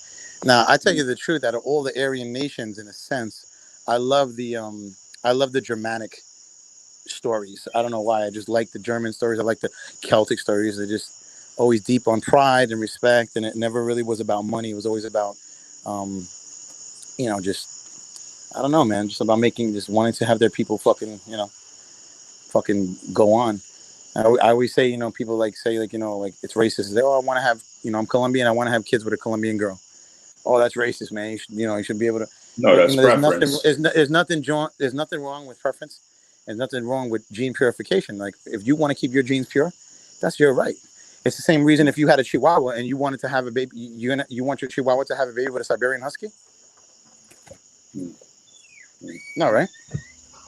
Now, I tell you the truth, out of all the Aryan nations, in a sense, I love the Germanic stories. I don't know why. I just like the German stories. I like the Celtic stories. They're just always deep on pride and respect, and it never really was about money. It was always about you know, just, I don't know, man, just about just wanting to have their people fucking go on. I always say, you know, people say, you know, like, it's racist. They, I want to have, you know, I'm Colombian, I want to have kids with a Colombian girl. Oh, that's racist, man. You should be able to. No, that's preference. There's nothing wrong with preference. There's nothing wrong with gene purification. Like, if you want to keep your genes pure, that's your right. It's the same reason if you had a Chihuahua and you wanted to have a baby, you want your Chihuahua to have a baby with a Siberian Husky? No, right?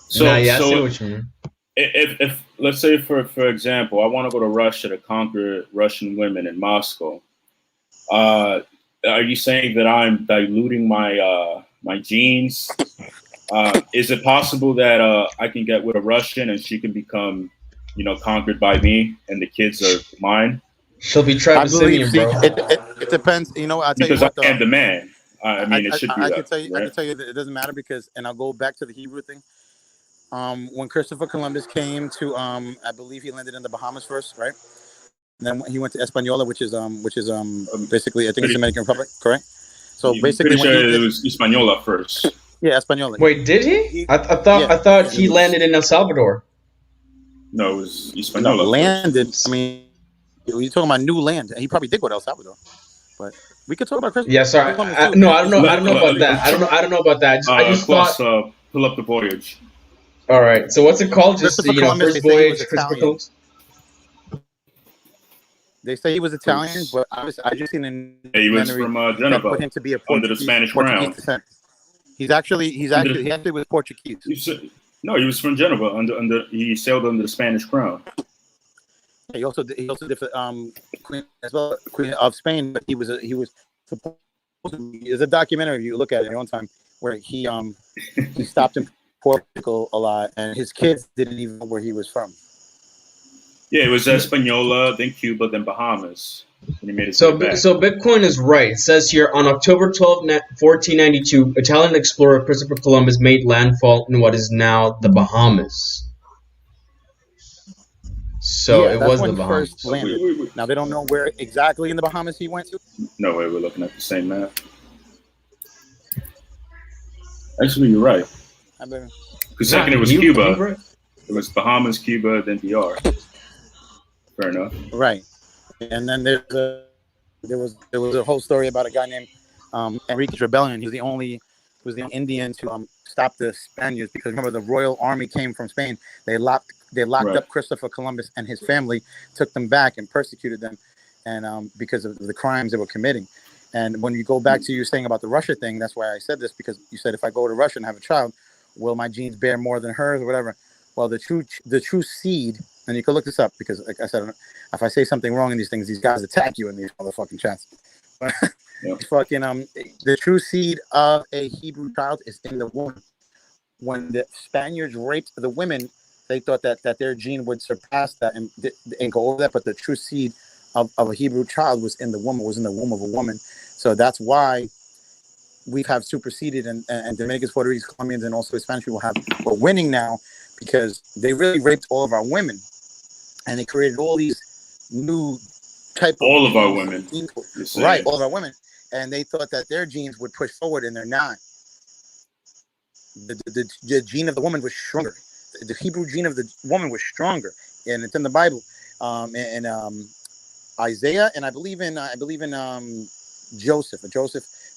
So I see what you mean. If let's say for example, I want to go to Russia to conquer Russian women in Moscow, are you saying that I'm diluting my my genes? Is it possible that I can get with a Russian and she can become conquered by me, and the kids are mine. She'll be I believe. Travis See, bro. it depends. I'll tell Because you what. I am the man. I mean, it should be I that, can tell you. right? I can tell you that it doesn't matter because, and I'll go back to the Hebrew thing. When Christopher Columbus came to, I believe he landed in the Bahamas first, right? And then he went to Hispaniola, which is basically I think it's Dominican Republic, correct? So I'm basically, pretty when sure he it did, was Hispaniola first. yeah, Hispaniola. Wait, did he? I thought he landed in El Salvador. No, it was No, Hispaniola landed. first. I mean, you're talking about new land. He probably did go to El Salvador, but we could talk about Christopher. Yeah, sorry. No, I don't know. I don't know about that. I don't know about that. I just Klaus, thought. pull up the voyage. All right. So what's it called? Just Christopher Columbus, first they say he was voyage, Christopher Italian. Columbus. They say he was Italian, but I just seen in He was from that Geneva, put him to be a under the Spanish crown. descent. He actually was Portuguese. No, he was from Geneva. He sailed under the Spanish crown. He also did Queen as well, Queen of Spain, but he was supposed to be, there's a documentary you look at it one time where he stopped in Portugal a lot, and his kids didn't even know where he was from. Yeah, it was Hispaniola, then Cuba, then Bahamas. And he made it So back. Bitcoin is right. It says here on October 12, 1492, Italian explorer Christopher Columbus made landfall in what is now the Bahamas. So it was the Bahamas. First landed. Now they don't know where exactly in the Bahamas he went to. No way, we're looking at the same map. Actually, you're right. Because second it was Cuba. It was Bahamas, Cuba, then DR. Fair enough. Right. And then there was a whole story about a guy named Enrique's Rebellion. He was the only Indian to stop the Spaniards, because remember the Royal Army came from Spain. They locked up Christopher Columbus and his family, took them back and persecuted them, and because of the crimes they were committing. And when you go back to you saying about the Russia thing, that's why I said this, because you said if I go to Russia and have a child, will my genes bear more than hers or whatever? Well, the true seed, and you can look this up, because like I said, if I say something wrong in these things, these guys attack you in these motherfucking chats. Yep. The true seed of a Hebrew child is in the womb. When the Spaniards raped the women, they thought that their gene would surpass that and go over that, but the true seed of a Hebrew child was in the womb of a woman. So that's why we have superseded, and Dominicans, Puerto Ricans, Colombians, and also Spanish people we're winning now, because they really raped all of our women, and they created all these new type all of our women, right? All of our women, and they thought that their genes would push forward, and they're not. The gene of the woman was stronger. The Hebrew gene of the woman was stronger, and it's in the Bible, and Isaiah, and I believe in Joseph,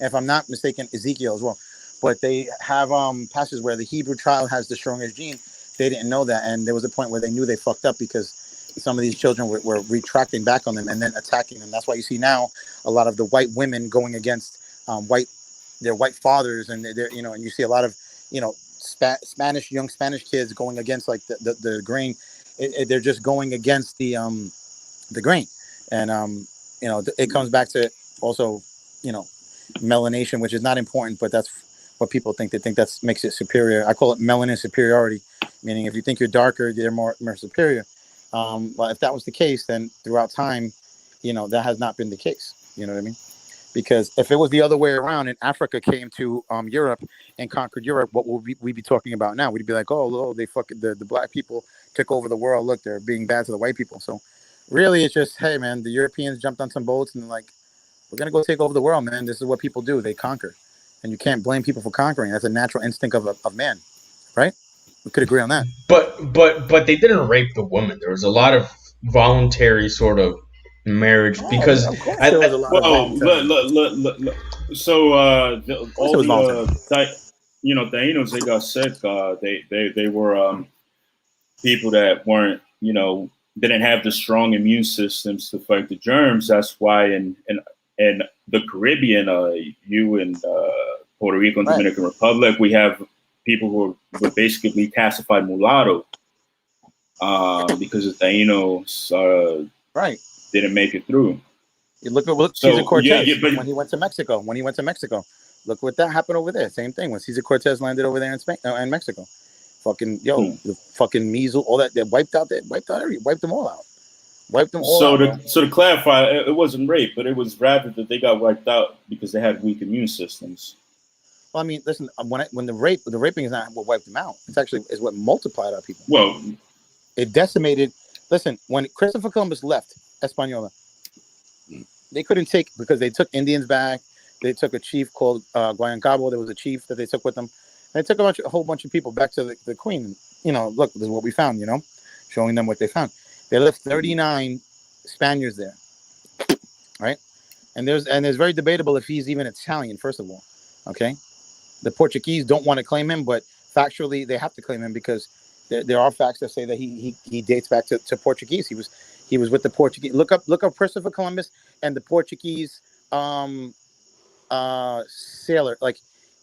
if I'm not mistaken, Ezekiel as well. But they have passages where the Hebrew child has the strongest gene. They didn't know that, and there was a point where they knew they fucked up, because some of these children were retracting back on them and then attacking them. That's why you see now a lot of the white women going against their white fathers, and they're and you see a lot of young Spanish kids going against like the grain. They're just going against the grain, and it comes back to also melanation, which is not important, but that's what people think. They think that makes it superior. I call it melanin superiority, meaning if you think you're darker, you're more superior. Well, if that was the case, then throughout time, that has not been the case. You know what I mean? Because if it was the other way around and Africa came to Europe and conquered Europe, what would we be talking about now? We'd be like, oh, they fucking the black people took over the world. Look, they're being bad to the white people. So really, it's just, hey, man, the Europeans jumped on some boats and like, we're gonna go take over the world, man. This is what people do. They conquer, and you can't blame people for conquering. That's a natural instinct of man, right? We could agree on that. But they didn't rape the woman. There was a lot of voluntary sort of marriage, because Taínos, they got sick. They were people that weren't didn't have the strong immune systems to fight the germs. That's why in the Caribbean, you and Puerto Rico and Dominican Republic, we have people who were basically classified mulatto because the Taínos didn't make it through. You look Cesar Cortez when he went to Mexico. Look what that happened over there. Same thing when Cesar Cortez landed over there in Spain, in Mexico. Fucking the fucking measles, all that. They wiped them all out. Wiped them all out. So to clarify, it wasn't rape, but it was rather that they got wiped out because they had weak immune systems. Well, I mean, listen, when the raping is not what wiped them out. It's actually is what multiplied our people. Well, it decimated. Listen, when Christopher Columbus left Hispaniola, they couldn't take, because they took Indians back. They took a chief called Guayancabo. There was a chief that they took with them. And they took a whole bunch of people back to the Queen. You know, look, this is what we found, you know, showing them what they found. They left 39 Spaniards there, right? And there's very debatable if he's even Italian, first of all, okay? The Portuguese don't want to claim him, but factually they have to claim him because there are facts that say that he dates back to Portuguese. He was with the Portuguese. Look up Christopher Columbus and the Portuguese sailor, like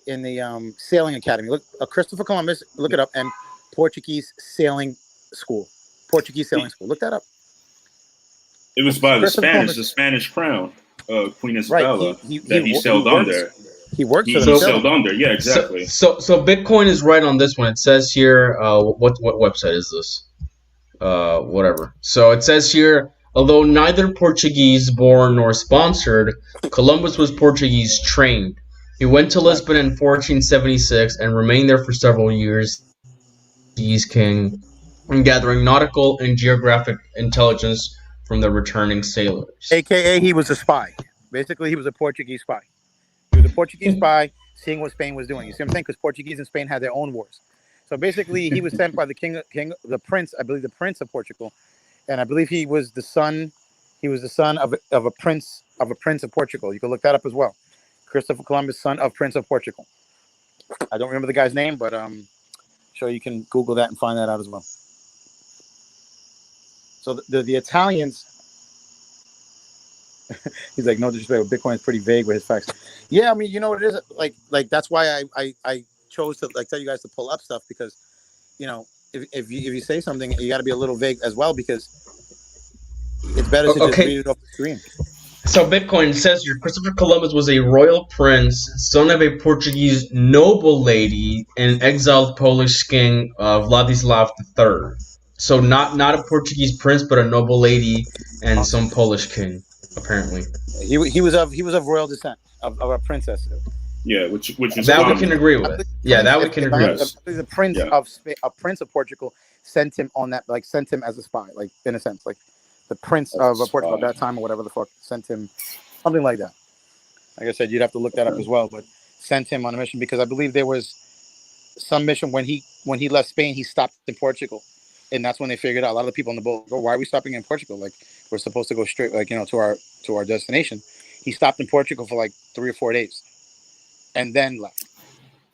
in the sailing academy. Look, Christopher Columbus, look it up, and Portuguese sailing school. Portuguese sailing school. Look that up. It was by the Spanish crown, Queen Isabella, right. he sailed under. He worked for them. Sailed under. Yeah, exactly. So Bitcoin is right on this one. It says here, what website is this? Whatever. So it says here, although neither Portuguese born nor sponsored, Columbus was Portuguese trained. He went to Lisbon in 1476 and remained there for several years. Portuguese king, and gathering nautical and geographic intelligence from the returning sailors. AKA, he was a spy. Basically, he was a Portuguese spy. He was a Portuguese spy, seeing what Spain was doing. You see what I'm saying? Because Portuguese and Spain had their own wars. So basically, he was sent by the the prince, I believe, the Prince of Portugal, and I believe he was the son. He was the son of a prince of Portugal. You can look that up as well. Christopher Columbus, son of Prince of Portugal. I don't remember the guy's name, but sure you can Google that and find that out as well. So the Italians, he's like, no disrespect, but Bitcoin is pretty vague with his facts. Yeah, I mean, you know what it is? Like that's why I chose to tell you guys to pull up stuff, because, you know, if you say something, you got to be a little vague as well, because it's better to just read it off the screen. So Bitcoin says here, Christopher Columbus was a royal prince, son of a Portuguese noble lady, and exiled Polish king Vladislav III. So not a Portuguese prince, but a noble lady and some Polish king, apparently. He was of royal descent, of a princess. Yeah, which is that we can agree with. Yeah, that we can agree with. The prince of Portugal sent him on that, like sent him as a spy, like in a sense, like the prince of Portugal at that time or whatever the fuck sent him, something like that. Like I said, you'd have to look that up as well, but sent him on a mission because I believe there was some mission when he left Spain, he stopped in Portugal, and that's when they figured out. A lot of the people on the boat go, "Why are we stopping in Portugal? Like we're supposed to go straight, like, you know, to our destination." He stopped in Portugal for like 3 or 4 days, and then left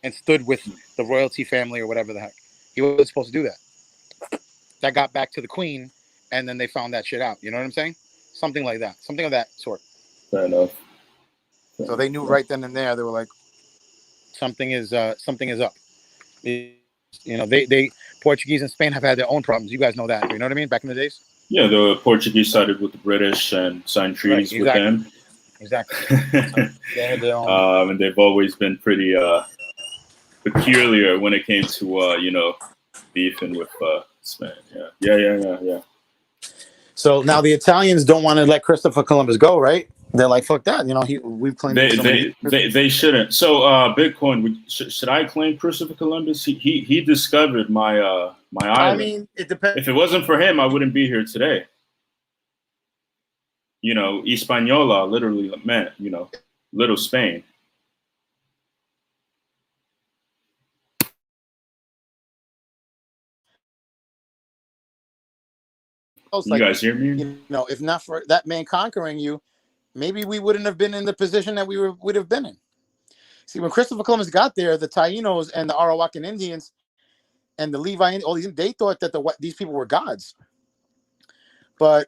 and stood with the royalty family or whatever the heck. He wasn't supposed to do that. That got back to the Queen, and then they found that shit out. You know what I'm saying? Something like that. Something of that sort. Fair enough. So they knew right then and there. They were like, something is up. You know, they Portuguese and Spain have had their own problems. You guys know that. You know what I mean? Back in the days. Yeah, the Portuguese sided with the British and signed treaties with them. Exactly. They had their own. And they've always been pretty peculiar when it came to you know, beefing with Spain. Yeah. So now the Italians don't want to let Christopher Columbus go, right? They're like, fuck that. You know, we've claimed they shouldn't. So Bitcoin, should I claim Christopher Columbus? He discovered my island. I mean, it depends. If it wasn't for him, I wouldn't be here today. You know, Hispaniola literally meant, you know, little Spain. You guys hear me? You know, if not for that man conquering you, maybe we wouldn't have been in the position that we would have been in. See, when Christopher Columbus got there, the Tainos and the Arawakan Indians and the Levi, all these, they thought that these people were gods. But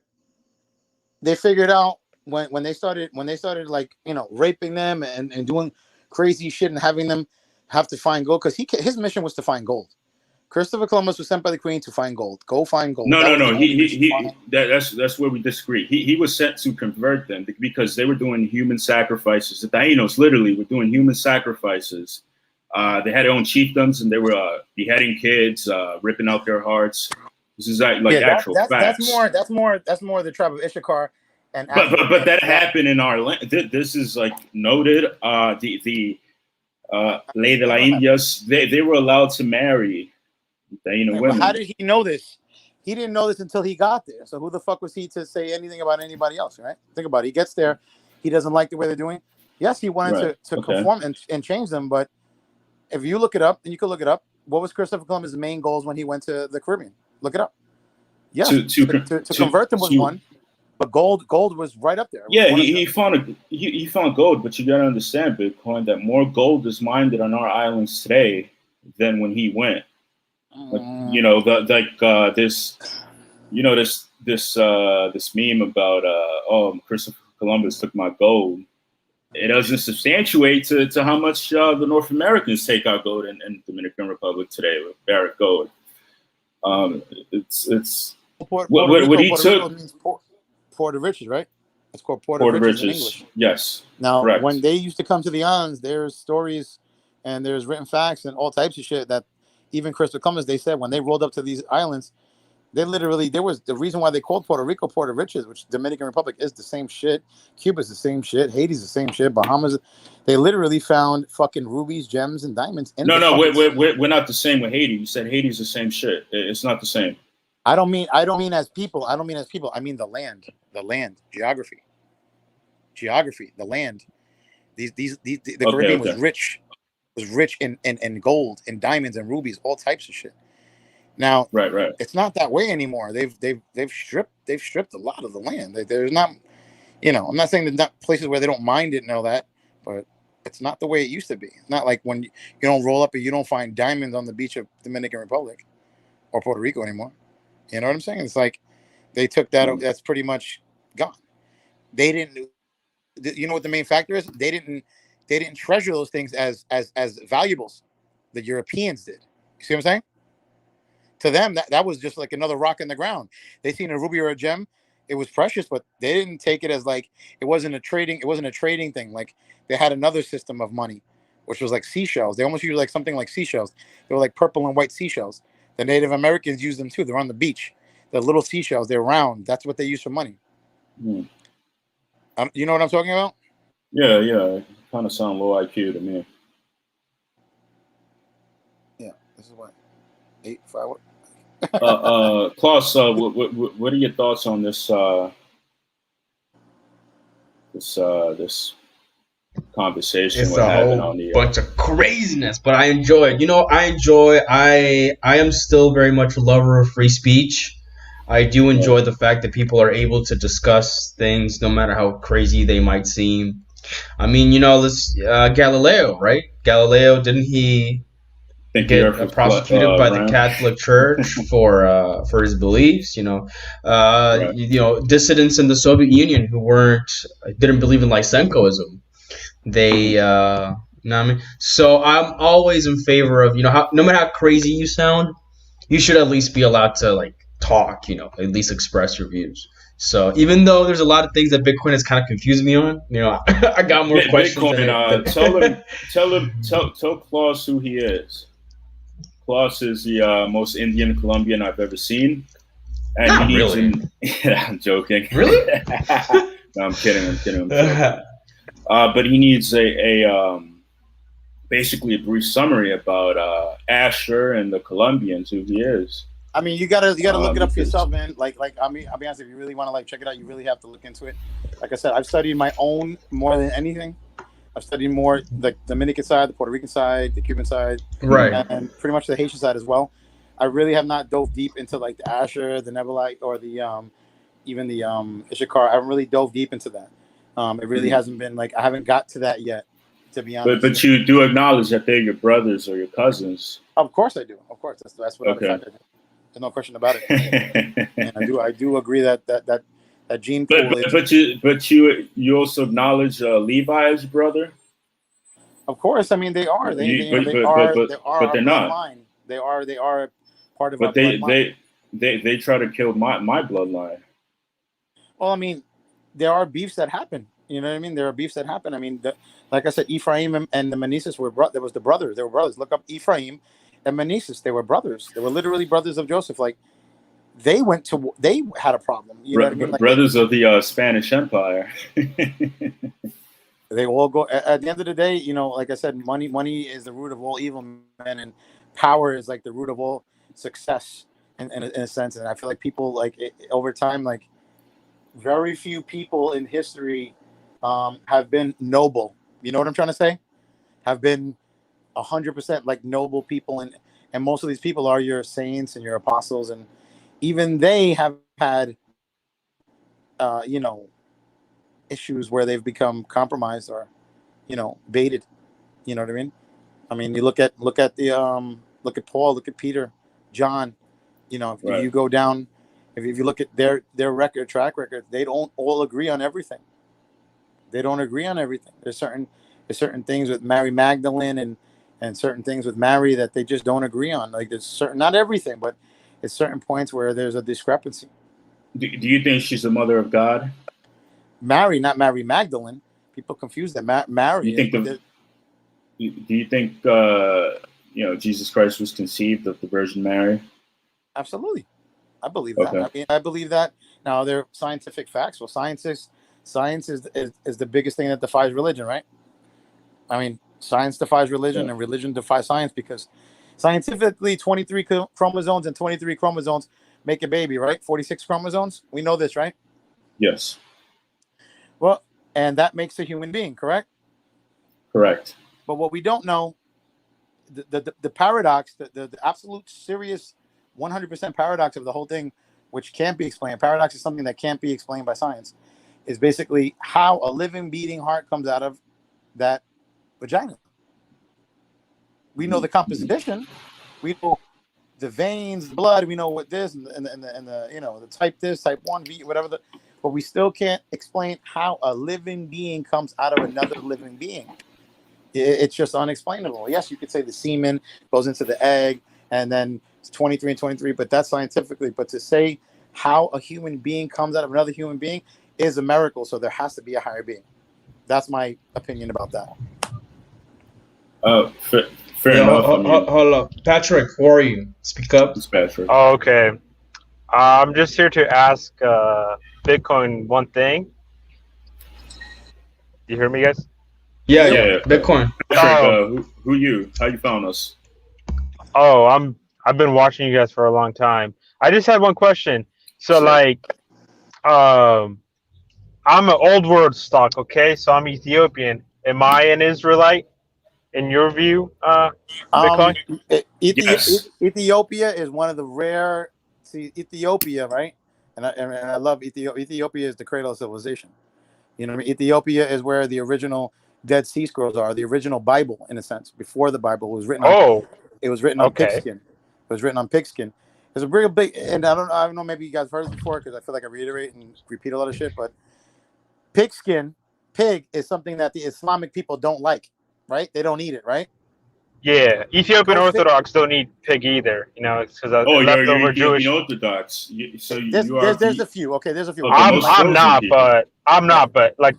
they figured out when they started like, you know, raping them and doing crazy shit and having them have to find gold, because his mission was to find gold. Christopher Columbus was sent by the Queen to find gold. Go find gold. No. That's where we disagree. He was sent to convert them because they were doing human sacrifices. The Tainos literally were doing human sacrifices They had their own chiefdoms, and they were beheading kids, ripping out their hearts. This is actual facts. That's more the tribe of Issachar. And but that happened in our land. This is like noted. The Ley de la Indias, they were allowed to marry Taino women. How did he know this? He didn't know this until he got there. So who the fuck was he to say anything about anybody else, right? Think about it. He gets there. He doesn't like the way they're doing. Yes, he wanted to conform and change them. But if you look it up, and you can look it up, what was Christopher Columbus' main goals when he went to the Caribbean? Look it up. Yeah, to convert them was one. But gold was right up there. Yeah, he found gold, but you gotta understand, Bitcoin, that more gold is mined on our islands today than when he went. This meme about Christopher Columbus took my gold. It doesn't substantiate to how much the North Americans take our gold in the Dominican Republic today with Barrick Gold. It's what he took. Port of Riches, right? It's called Port of Riches in English. Yes. Now, correct. When they used to come to the islands, there's stories and there's written facts and all types of shit that even Christopher Columbus, they said when they rolled up to these islands, there was the reason why they called Puerto Rico Port of Riches, which Dominican Republic is the same shit. Cuba's the same shit. Haiti's the same shit. Bahamas, they literally found fucking rubies, gems, and diamonds. We're not the same with Haiti. You said Haiti's the same shit. It's not the same. I don't mean as people. I mean the land, geography, the land. The Caribbean was rich in gold and diamonds and rubies, all types of shit. Now, right. It's not that way anymore. They've stripped a lot of the land. There's not, I'm not saying there's not places where they don't mind it and all that, but it's not the way it used to be. It's not like when you don't roll up and you don't find diamonds on the beach of Dominican Republic or Puerto Rico anymore. You know what I'm saying? It's like they took that. That's pretty much gone. They didn't. You know what the main factor is? They didn't treasure those things as valuables. The Europeans did. You see what I'm saying? To them, that was just like another rock in the ground. They seen a ruby or a gem. It was precious, but they didn't take it as like it wasn't a trading thing. Like they had another system of money, which was like seashells. They almost used like something like seashells. They were like purple and white seashells. The Native Americans used them too. They're on the beach. They're little seashells. They're round. That's what they use for money. You know what I'm talking about? Yeah. It kind of sound low IQ to me. Yeah. This is what 8-5. Klaus, what are your thoughts on this? This conversation we're having on the bunch of craziness, but I enjoy it. I am still very much a lover of free speech. I do enjoy the fact that people are able to discuss things no matter how crazy they might seem. I mean, Galileo, right? Galileo, didn't he get prosecuted by the Catholic Church for his beliefs? Dissidents in the Soviet Union who didn't believe in Lysenkoism. They, know what I mean? So I'm always in favor of, no matter how crazy you sound, you should at least be allowed to talk, at least express your views. So even though there's a lot of things that Bitcoin has kind of confused me on, I got more questions. Bitcoin, tell Klaus who he is. Klaus is the most Indian Colombian I've ever seen. And Not really. I'm joking. Really? No, I'm kidding. But he needs basically a brief summary about Asher and the Colombians, who he is. I mean, you gotta look it up for yourself, man. I'll be honest, if you really want to check it out, you really have to look into it. Like I said, I've studied my own more than anything. I've studied more the Dominican side, the Puerto Rican side, the Cuban side, right, and pretty much the Haitian side as well. I really have not dove deep into the Asher, the Nebelite, or the even the Issachar. I haven't really dove deep into that. It really hasn't been I haven't got to that yet, to be honest. But you do acknowledge that they're your brothers or your cousins. Of course I do. Of course, that's what I'm do. There's no question about it. And I do agree that gene pool. But you also acknowledge Levi as your brother. Of course, I mean they are. They are. But they're not. Line. They are part of. But they try to kill my bloodline. Well, I mean, there are beefs that happen. You know what I mean? There are beefs that happen. I mean, like I said, Ephraim and the Menneses were there was the brothers. They were brothers. Look up Ephraim and Menneses. They were brothers. They were literally brothers of Joseph. Like they had a problem. You know what I mean? Like, brothers of the Spanish Empire. they all go at the end of the day. You know, like I said, money is the root of all evil, man, and power is like the root of all success in a sense. And I feel like people over time, like very few people in history have been noble. You know what I'm trying to say? Have been 100% like noble people, and most of these people are your saints and your apostles, and even they have had issues where they've become compromised or baited. You know what I mean? I mean, you look at Paul, look at Peter, John. If you go down, if you look at their track record, they don't all agree on everything. They don't agree on everything. There's certain things with Mary Magdalene and certain things with Mary that they just don't agree on. Like there's certain, not everything, but it's certain points where there's a discrepancy. Do you think she's the mother of God? Mary, not Mary Magdalene. People confuse that. Mary. Do you think Jesus Christ was conceived of the Virgin Mary? Absolutely. I believe that. I mean, I believe that. Now, they're scientific facts. Well, science is the biggest thing that defies religion, right? I mean, science defies religion, and religion defies science, because scientifically, 23 chromosomes and 23 chromosomes make a baby, right? 46 chromosomes. We know this, right? Yes. Well, and that makes a human being, correct? Correct. But what we don't know, the paradox, the absolute serious 100% paradox of the whole thing, which can't be explained. Paradox is something that can't be explained by science, is basically how a living, beating heart comes out of that vagina. We know the composition, we know the veins, the blood, we know what this and the type this, type 1B, whatever but we still can't explain how a living being comes out of another living being. It's just unexplainable. Yes, you could say the semen goes into the egg and then it's 23 and 23, but that's scientifically. But to say how a human being comes out of another human being is a miracle. So there has to be a higher being. That's my opinion about that. Fair enough. Hold up. Patrick, who are you? Speak up. It's Patrick. Oh, okay. I'm just here to ask Bitcoin one thing. You hear me, guys? Yeah. Bitcoin. Patrick, who you? How you found us? Oh, I've been watching you guys for a long time. I just had one question. So, I'm an old world stock, okay? So I'm Ethiopian. Am I an Israelite in your view, Bitcoin? Yes. Ethiopia is one of the rare. See, Ethiopia, right? And I love Ethiopia. Ethiopia is the cradle of civilization. You know what I mean? Ethiopia is where the original Dead Sea Scrolls are, the original Bible, in a sense. Before the Bible was written. It was written on pigskin. It was written on pigskin. It's a real big, and I don't know. Maybe you guys heard it before, because I feel like I reiterate and repeat a lot of shit. But pig is something that the Islamic people don't like, right? They don't eat it, right? Yeah, Ethiopian Orthodox don't eat pig either. It's because you're leftover Jewish. Orthodox. There's a few. Okay, there's a few. I'm not, but like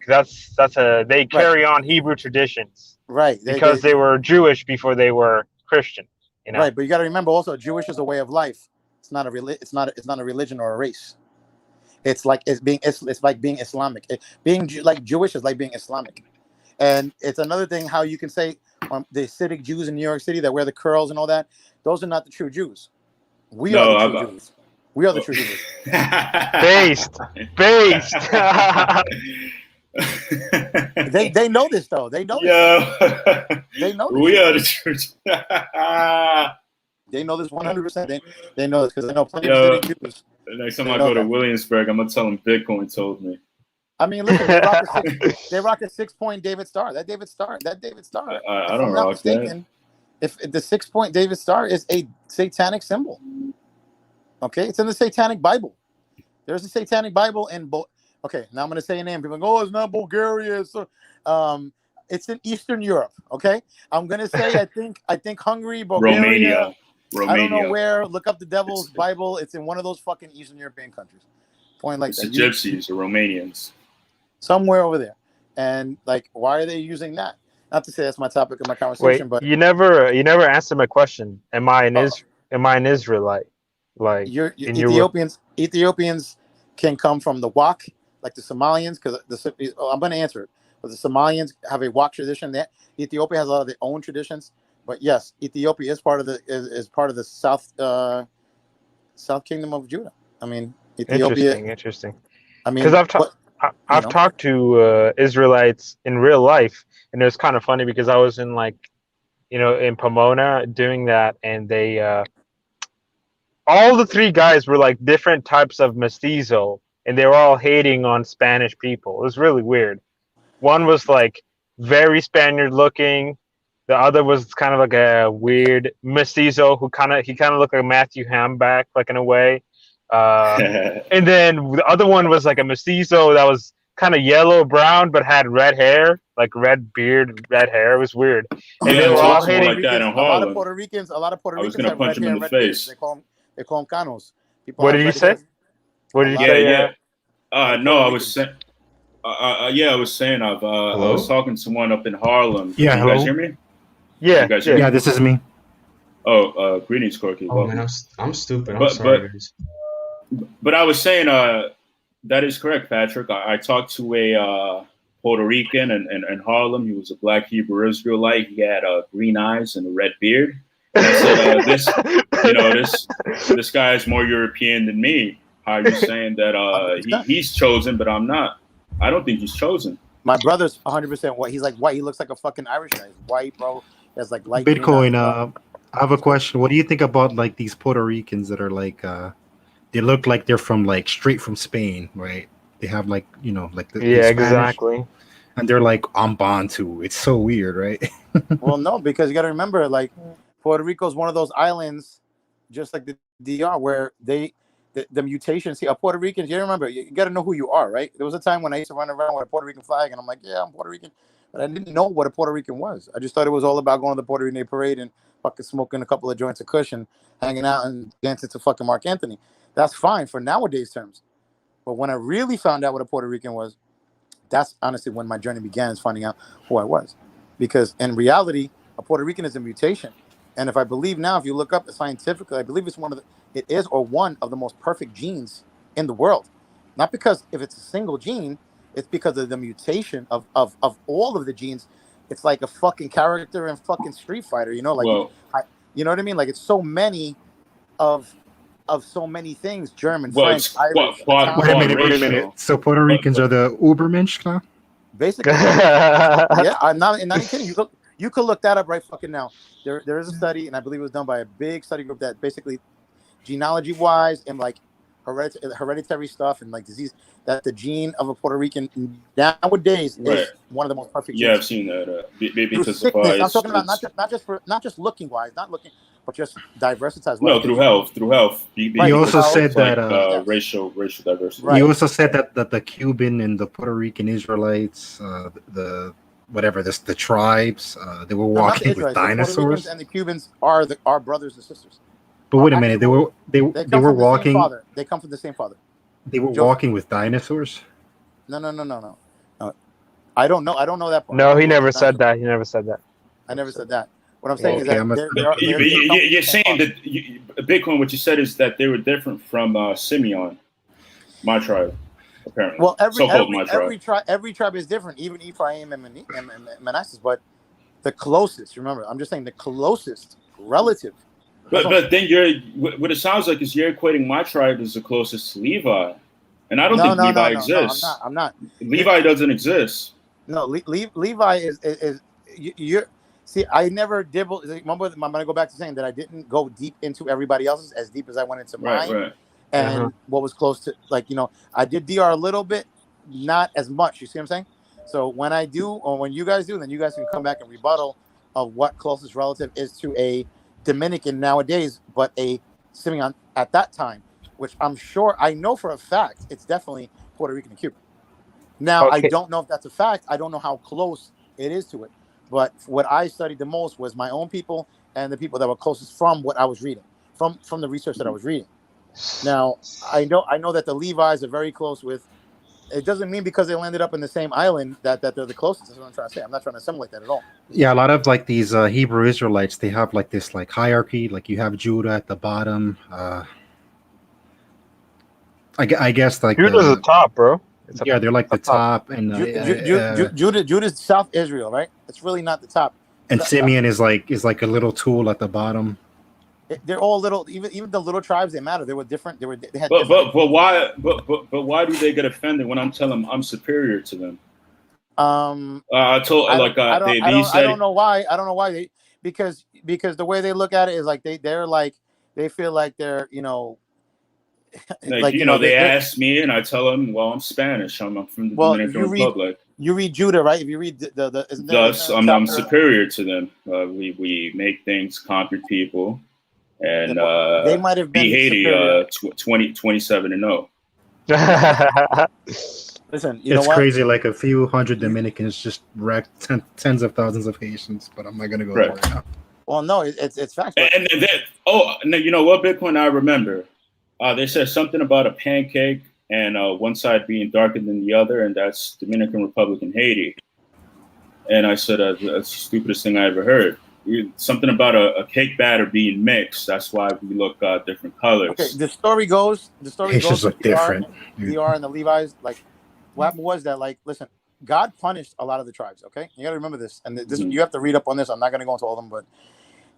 they carry on Hebrew traditions, right? Because they were Jewish before they were Christian. Right, but you got to remember also, Jewish is a way of life. It's not a religion or a race. It's like being Islamic. Being Jewish is like being Islamic, and it's another thing how you can say the Hasidic Jews in New York City that wear the curls and all that. Those are not the true Jews. We are the true Jews. We are the true Jews. Based. They know this though. They know. They know this. We are the church. They know this 100%. They know this because I know plenty of Jews. Next time I go to Williamsburg, I'm gonna tell them Bitcoin told me. I mean, listen, they rock a 6-point David Star. That David Star. I don't rock that. If the 6-point David Star is a satanic symbol, okay, it's in the Satanic Bible. There's a Satanic Bible in Okay, now I'm going to say a name. People go, "Oh, it's not Bulgaria." So, it's in Eastern Europe. Okay, I'm going to say I think Hungary, Bulgaria, Romania. I don't know where. Look up the Devil's Bible. It's in one of those fucking Eastern European countries. Point like it's that. The Gypsies or Romanians. Somewhere over there. And like, why are they using that? Not to say that's my topic of my Wait, conversation, but you never answered my question. Am I an uh, Israelite? Like you're in your Ethiopians can come from the Wak, like the Somalians, because I'm going to answer it. But the Somalians have a Wak tradition. That Ethiopia has a lot of their own traditions. But yes, Ethiopia is part of the part of the South Kingdom of Judah. I mean, Ethiopia. interesting. I Because mean, but you I've know, talked to Israelites in real life, and it was kind of funny because I was in like in Pomona doing that, and they all the three guys were like different types of mestizo, and they were all hating on Spanish people. It was really weird. One was like very Spaniard looking. The other was kind of like a weird mestizo who kind of looked like Matthew Hamback, like in a way. And then the other one was like a mestizo that was kind of yellow brown but had red hair, like red beard, red hair. It was weird. And Yeah, they I were a all lot talked of to one Puerto hating. like that Ricans, in Harlem. a lot of Puerto I was Ricans gonna have punch red him hair in and the red beards. face. They call them canos. People What have did you red say? hair. What A did you lot Yeah, of say? yeah. a lot of No, Puerto I was Ricans. saying. Yeah, I was saying. I was Hello? talking to one up in Harlem. Yeah, Can you guys hello. hear me? Can you Yeah, guys hear yeah. me? Yeah, this is me. Oh, greetings, Corky. Oh man, Welcome. I'm stupid. I'm But sorry, but guys. but I was saying. That is correct, Patrick. I talked to a Puerto Rican in Harlem. He was a black Hebrew Israelite. He had green eyes and a red beard. And I said, this guy is more European than me. How are you saying that 100%. he's chosen, but I'm not? I don't think he's chosen. My brother's 100% white. He's like white. He looks like a fucking Irish guy. He's white, bro. He has like light green eyes, Bitcoin. bro. I have a question. What do you think about like these Puerto Ricans that are like they look like they're from like straight from Spain, right? They have like like the Yeah, Spanish, exactly. and they're like on Bantu. It's so weird, right? Well, no, because you got to remember, like Puerto Rico is one of those islands, just like the DR, where the mutations. See, a Puerto Ricans. You remember, you got to know who you are, right? There was a time when I used to run around with a Puerto Rican flag, and I'm like, yeah, I'm Puerto Rican, but I didn't know what a Puerto Rican was. I just thought it was all about going to the Puerto Rican Day Parade and fucking smoking a couple of joints of cushion, hanging out and dancing to fucking Mark Anthony. That's fine for nowadays terms. But when I really found out what a Puerto Rican was, that's honestly when my journey began, is finding out who I was. Because in reality, a Puerto Rican is a mutation. And if I believe now, if you look up scientifically, I believe it's one of the most perfect genes in the world. Not because if it's a single gene, it's because of the mutation of all of the genes. It's like a fucking character in fucking Street Fighter, like Well, you know what I mean? Like it's so many of so many things: German, well, French, it's Irish, Wait a Italian. minute. Wait a minute. racial. So Puerto But Ricans are the Ubermensch, klar? Basically, yeah, I'm not even kidding. You could look that up right fucking now. There is a study, and I believe it was done by a big study group that basically genealogy wise and like hereditary stuff and like disease, that the gene of a Puerto Rican nowadays right. is one of the most perfect Yeah, genes. I've seen that. Through Because of sickness, I'm talking about it's not just looking wise, but just diversity no wise. through health, Right, He through also because health. said of like that. Yes, racial diversity. He right. also said that the Cuban and the Puerto Rican Israelites, the whatever the tribes, they were No, not the walking with Israelites. The Puerto Ricans dinosaurs. and the Cubans are our brothers and sisters. But Our wait a minute, actual, they they come were from the same walking father. They come from the same father. they were Joseph. walking with dinosaurs. No. I don't know. I don't know that part. I No, don't he know what never the said dinosaur. that. He never said that. I Never never said said that. that. What I'm saying Never is Okay, said I that must. But they but come from you're the same saying father. that Bitcoin. What you said is that they were different from Simeon, my tribe, apparently, Well, so-called my tribe. every tribe is different, even Ephraim and Manasseh. But the closest, remember, I'm just saying the closest relative. But then what it sounds like is you're equating my tribe as the closest to Levi, and I don't No, think no, no, Levi no, no. I'm not. exists. I'm not. Levi doesn't exist. No, Levi is you're. See, I never dibble. Remember, I'm going to go back to saying that I didn't go deep into everybody else's as deep as I went into Right, mine. right. And what was close to, like, I did DR a little bit, not as much. You see what I'm saying? So when I do, or when you guys do, then you guys can come back and rebuttal of what closest relative is to a Dominican nowadays, but a Simeon at that time, which I'm sure, I know for a fact it's definitely Puerto Rican and Cuban. Now, I Okay. don't know if that's a fact. I don't know how close it is to it. But what I studied the most was my own people and the people that were closest from what I was reading, from the research that I was reading. Now, I know that the Levi's are very close with It doesn't mean because they landed up in the same island that they're the closest. That's what I'm trying to say. I'm not trying to assimilate that at all. Yeah, a lot of like these Hebrew Israelites, they have like this like hierarchy. Like you have Judah at the bottom. I guess like Judah's the top, bro. Yeah, they're like the top, and Judah's South Israel, right? It's really not the top. And Simeon is like a little tool at the bottom. They're all little. Even the little tribes, they matter. They were different. They had. But why? But why do they get offended when I'm telling them I'm superior to them? I don't know why. I don't know why because the way they look at it is like they feel like they're they ask me and I tell them, well, I'm Spanish. I'm from the Dominican Republic. You read Judah, right? If you read thus I'm superior to them. We make things, conquered people, and they might have been Haiti 27-0. Listen, it's crazy. Like a few hundred Dominicans just wrecked tens of thousands of Haitians, but I'm not gonna go there right now. Well, no, it's facts. And you know what, Bitcoin? I remember they said something about a pancake and one side being darker than the other, and that's Dominican Republic and Haiti. And I said that's the stupidest thing I ever heard. Something about a cake batter being mixed. That's why we look different colors. Okay, the story goes. Haitians look different. DR and the Levites, like, what happened was that, like, listen, God punished a lot of the tribes. Okay, you got to remember this, and this you have to read up on this. I'm not going to go into all of them, but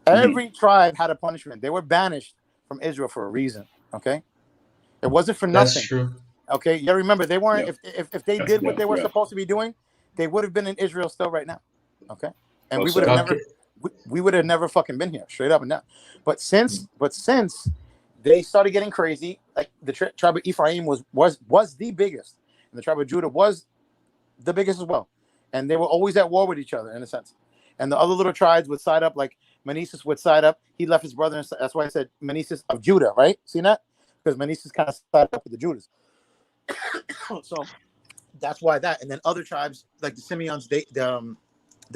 every tribe had a punishment. They were banished from Israel for a reason. Okay, it wasn't for nothing. That's true. Okay, you got to remember they weren't. If they did what they were supposed to be doing, they would have been in Israel still right now. Okay, and we would have never. We would have never fucking been here, straight up and down. But since they started getting crazy, like the tribe of Ephraim was the biggest, and the tribe of Judah was the biggest as well, and they were always at war with each other in a sense. And the other little tribes would side up, like Manasseh would side up. He left his brother, and that's why I said Manasseh of Judah, right? See that? Because Manasseh kind of sided up with the Judas. So that's why that. And then other tribes, like the Simeons, they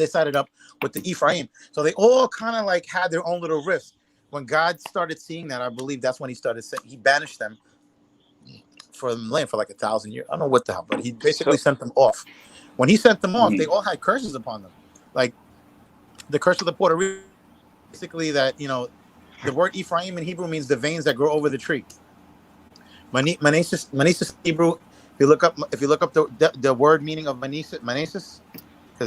sided up with the Ephraim. So they all kind of like had their own little rifts. When God started seeing that, I believe that's when he started saying he banished them from the land for like 1,000 years. I don't know what the hell, but he basically sent them off. When he sent them off, they all had curses upon them. Like the curse of the Puerto Rican, basically that, the word Ephraim in Hebrew means the veins that grow over the tree. Manasseh Hebrew, if you look up the word meaning of Manasseh, because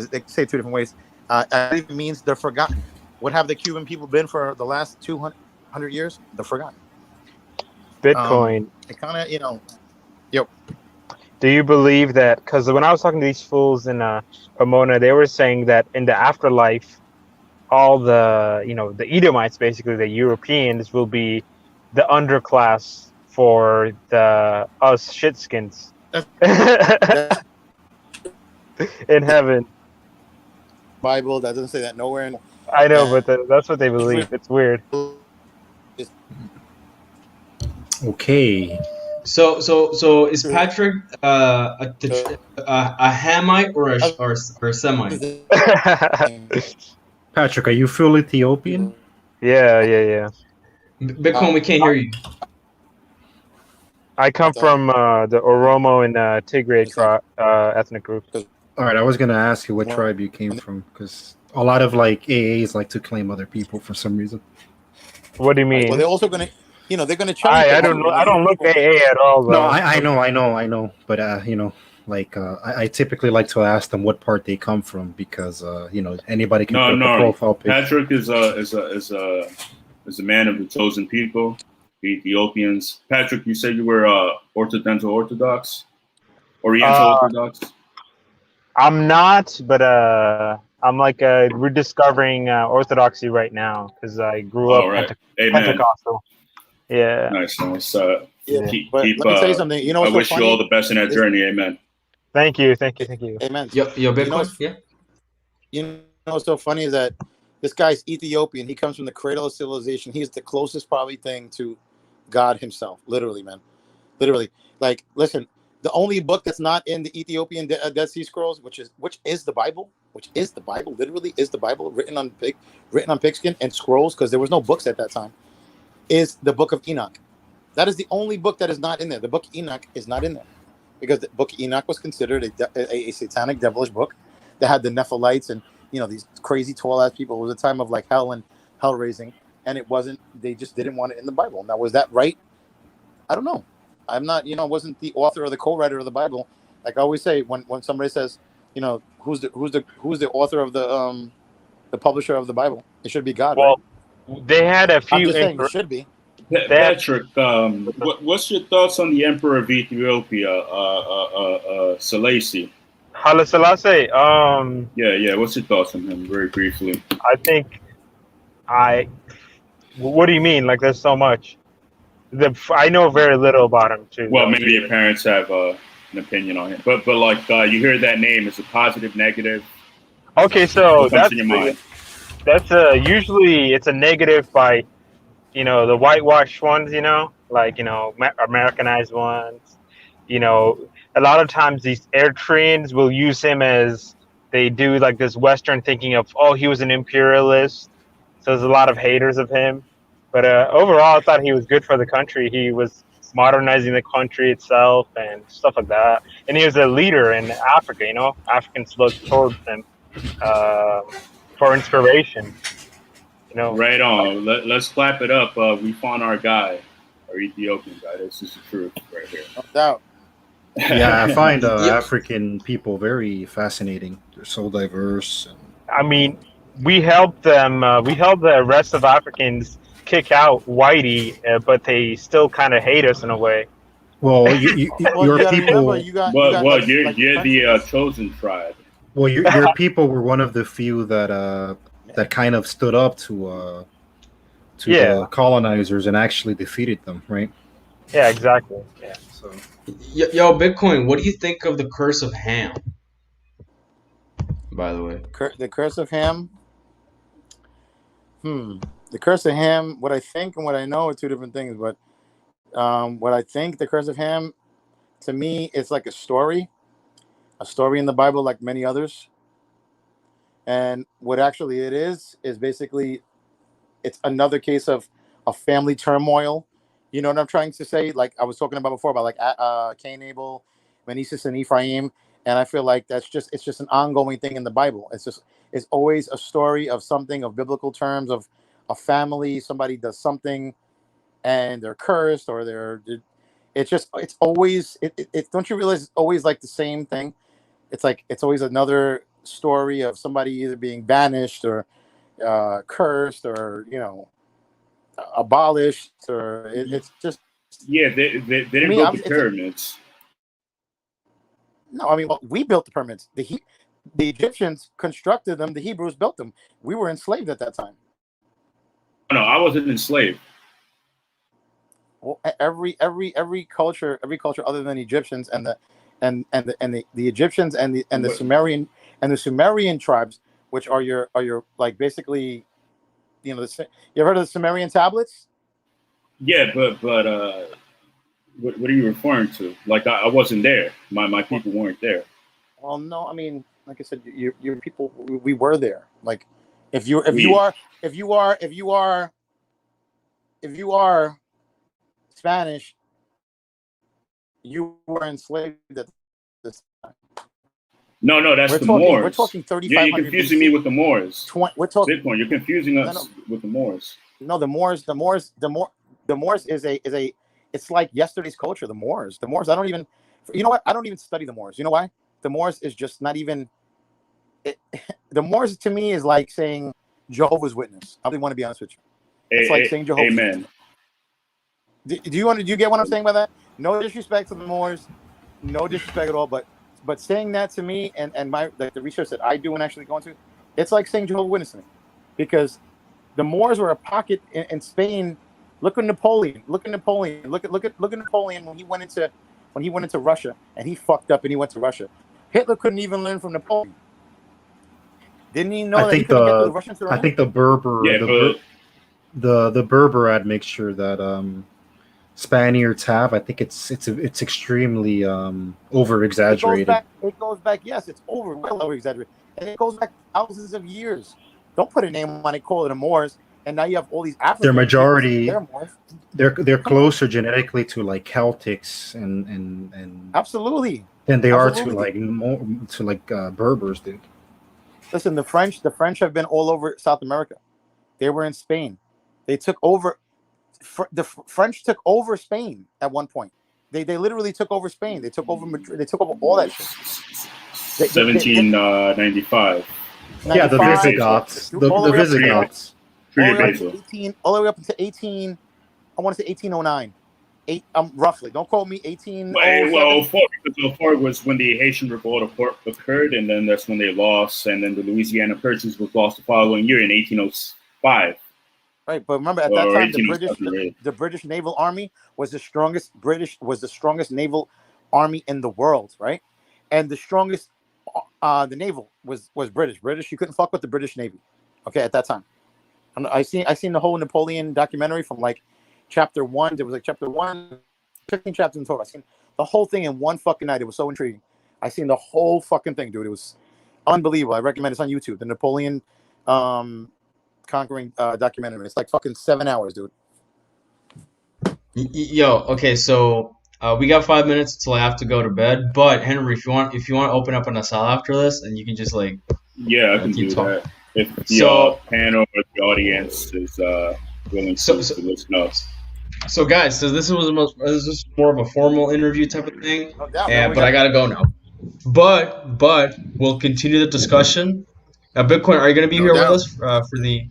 they say two different ways. It means they're forgotten. What have the Cuban people been for the last 200 years? They're forgotten. Bitcoin. It kind of, Do you believe that? Because when I was talking to these fools in Pomona, they were saying that in the afterlife, all the the Edomites, basically the Europeans, will be the underclass for the us shitskins in heaven. Bible that doesn't say that nowhere. I know, but that's what they believe. It's weird. Okay. So is Patrick a Hamite or a Semite? Patrick, are you full Ethiopian? Yeah. Bitcoin, we can't hear you. I come from the Oromo and Tigray ethnic group. All right, I was gonna ask you what tribe you came from, because a lot of like AAs like to claim other people for some reason. What do you mean? Well, they're also gonna, they're gonna change. I don't look AA at all. Though. No, I know, but I typically like to ask them what part they come from, because anybody can put the profile picture. Patrick is a man of the chosen people, the Ethiopians. Patrick, you said you were Oriental Orthodox. I'm not, but I'm like rediscovering Orthodoxy right now because I grew up Pentecostal. Yeah. Nice. Let me tell you something. I wish you all the best in that journey. Amen. Thank you. Amen. Yo, Bitcoin. What's so funny is that this guy's Ethiopian. He comes from the cradle of civilization. He's the closest probably thing to God himself. Literally, man. Literally. Like, listen. The only book that's not in the Ethiopian Dead Sea Scrolls, which is the Bible, literally is the Bible, written on pigskin and scrolls, because there was no books at that time, is the Book of Enoch. That is the only book that is not in there. The Book of Enoch is not in there. because the Book of Enoch was considered a satanic, devilish book that had the Nephilites and these crazy tall ass people. It was a time of like hell and hell raising, and it wasn't. They just didn't want it in the Bible. Now, was that right? I don't know. I'm not. Wasn't the author or the co-writer of the Bible. Like I always say, when somebody says, who's the author of the publisher of the Bible? It should be God, right? Well, they had a I'm few. just saying it should be. Patrick, what's your thoughts on the Emperor of Ethiopia, Selassie? Haile Selassie. Yeah. What's your thoughts on him, very briefly? I think What do you mean? Like, there's so much. I know very little about him too. Well, maybe your parents have an opinion on him, but like you hear that name, is it positive, negative? Okay, so What comes in your mind? That's usually it's a negative by the whitewashed ones, like Americanized ones. A lot of times these Eritreans will use him as they do like this Western thinking of, oh, he was an imperialist. So there's a lot of haters of him. But overall, I thought he was good for the country. He was modernizing the country itself and stuff like that. And he was a leader in Africa, Africans look towards him for inspiration. Right on. Let's clap it up. We found our guy, our Ethiopian guy. This is the truth right here. No doubt. Yeah, I find African people very fascinating. They're so diverse. I mean, we helped them. We helped the rest of Africans kick out Whitey, but they still kind of hate us in a way. Well, your people. You're the chosen tribe. Well, your people were one of the few that kind of stood up to the colonizers and actually defeated them, right? Yeah, exactly. Yeah. So, yo, Bitcoin, what do you think of the curse of Ham? By the way, the curse of Ham. The curse of Ham. What I think and what I know are two different things. But what I think, the curse of Ham, to me, it's like a story in the Bible, like many others. And what actually it is basically, it's another case of family turmoil. You know what I'm trying to say? Like I was talking about before, about like Cain, Abel, Manasseh, and Ephraim. And I feel like it's just an ongoing thing in the Bible. It's always a story of something, of biblical terms, of a family. Somebody does something, and they're cursed, or it's always. Don't you realize it's always like the same thing? It's like it's always another story of somebody either being banished or cursed or abolished, or it's just they didn't build the pyramids. No, I mean, we built the pyramids. The Egyptians constructed them. The Hebrews built them. We were enslaved at that time. No, I wasn't enslaved. Well, every culture other than Egyptians and the Egyptians and the Sumerian tribes, which are your like basically, you ever heard of the Sumerian tablets? Yeah, but what are you referring to? Like I wasn't there. My people weren't there. Well, no, I mean, like I said, your people, we were there. Like if you are Spanish, you were enslaved at this time. No, that's the Moors. We're talking 3,500. You're confusing me with the Moors. We're talking Bitcoin. You're confusing us with the Moors. No, the Moors is a. It's like yesterday's culture. The Moors. I don't even. You know what? I don't even study the Moors. You know why? The Moors is just not even. The Moors to me is like saying Jehovah's Witness. I really want to be honest with you. It's like saying Jehovah's Amen. Witness. Do you get what I'm saying by that? No disrespect to the Moors, no disrespect at all. But saying that to me and my the research that I do and actually go into, it's like saying Jehovah's Witness to me, because the Moors were a pocket in Spain. Look at Napoleon. Look at Napoleon when he went into Russia and he fucked up and he went to Russia. Hitler couldn't even learn from Napoleon. Didn't he know that he couldn't get the Russians to learn? I think the Berber, the Berber admixture that Spaniards have, I think it's extremely over exaggerated. It goes back. Yes, it's well over exaggerated, and it goes back thousands of years. Don't put a name on it. Call it the Moors. and now you have all these Africans. Their majority, They're more. they're closer genetically to like Celtics and Absolutely. than they are to Absolutely. like Berbers, dude. Listen, the French have been all over South America. They were in Spain. They took over. The French took over Spain at one point. They literally took over Spain. They took over Madrid. They took over all that shit. 1795. Yeah, the Visigoths. The Visigoths. All the way up to 18. I want to say 1809. Roughly. Don't quote me. 1807. Well, 04 was when the Haitian Revolt occurred, and then that's when they lost, and then the Louisiana Purchase was lost the following year in 1805. Right, but remember at that time the British Naval Army was the strongest naval army in the world, right? And the strongest the naval was British. You couldn't fuck with the British Navy. Okay, at that time. I seen the whole Napoleon documentary from like chapter 1. There was like chapter 1, 15 chapters in total. I seen the whole thing in one fucking night. It was so intriguing. I seen the whole fucking thing, dude. It was unbelievable. I recommend it. It's on YouTube. The Napoleon conquering documentary. It's like fucking 7 hours, dude. Yo, okay, so we got 5 minutes until I have to go to bed. But Henry, if you want to open up an asal after this, and you can just like I can do talking. That. If the panel or the audience is willing to listen up. So guys, this was more of a formal interview type of thing. No doubt, but I gotta go now. But we'll continue the discussion. Bitcoin, are you gonna be here with us for the?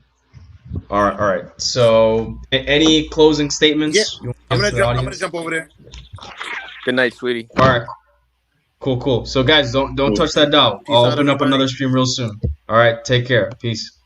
All right. So, any closing statements? Yeah. I'm gonna jump over there. Good night, sweetie. All right. Cool. So, guys, don't touch that dial. I'll open up another stream real soon. All right. Take care. Peace.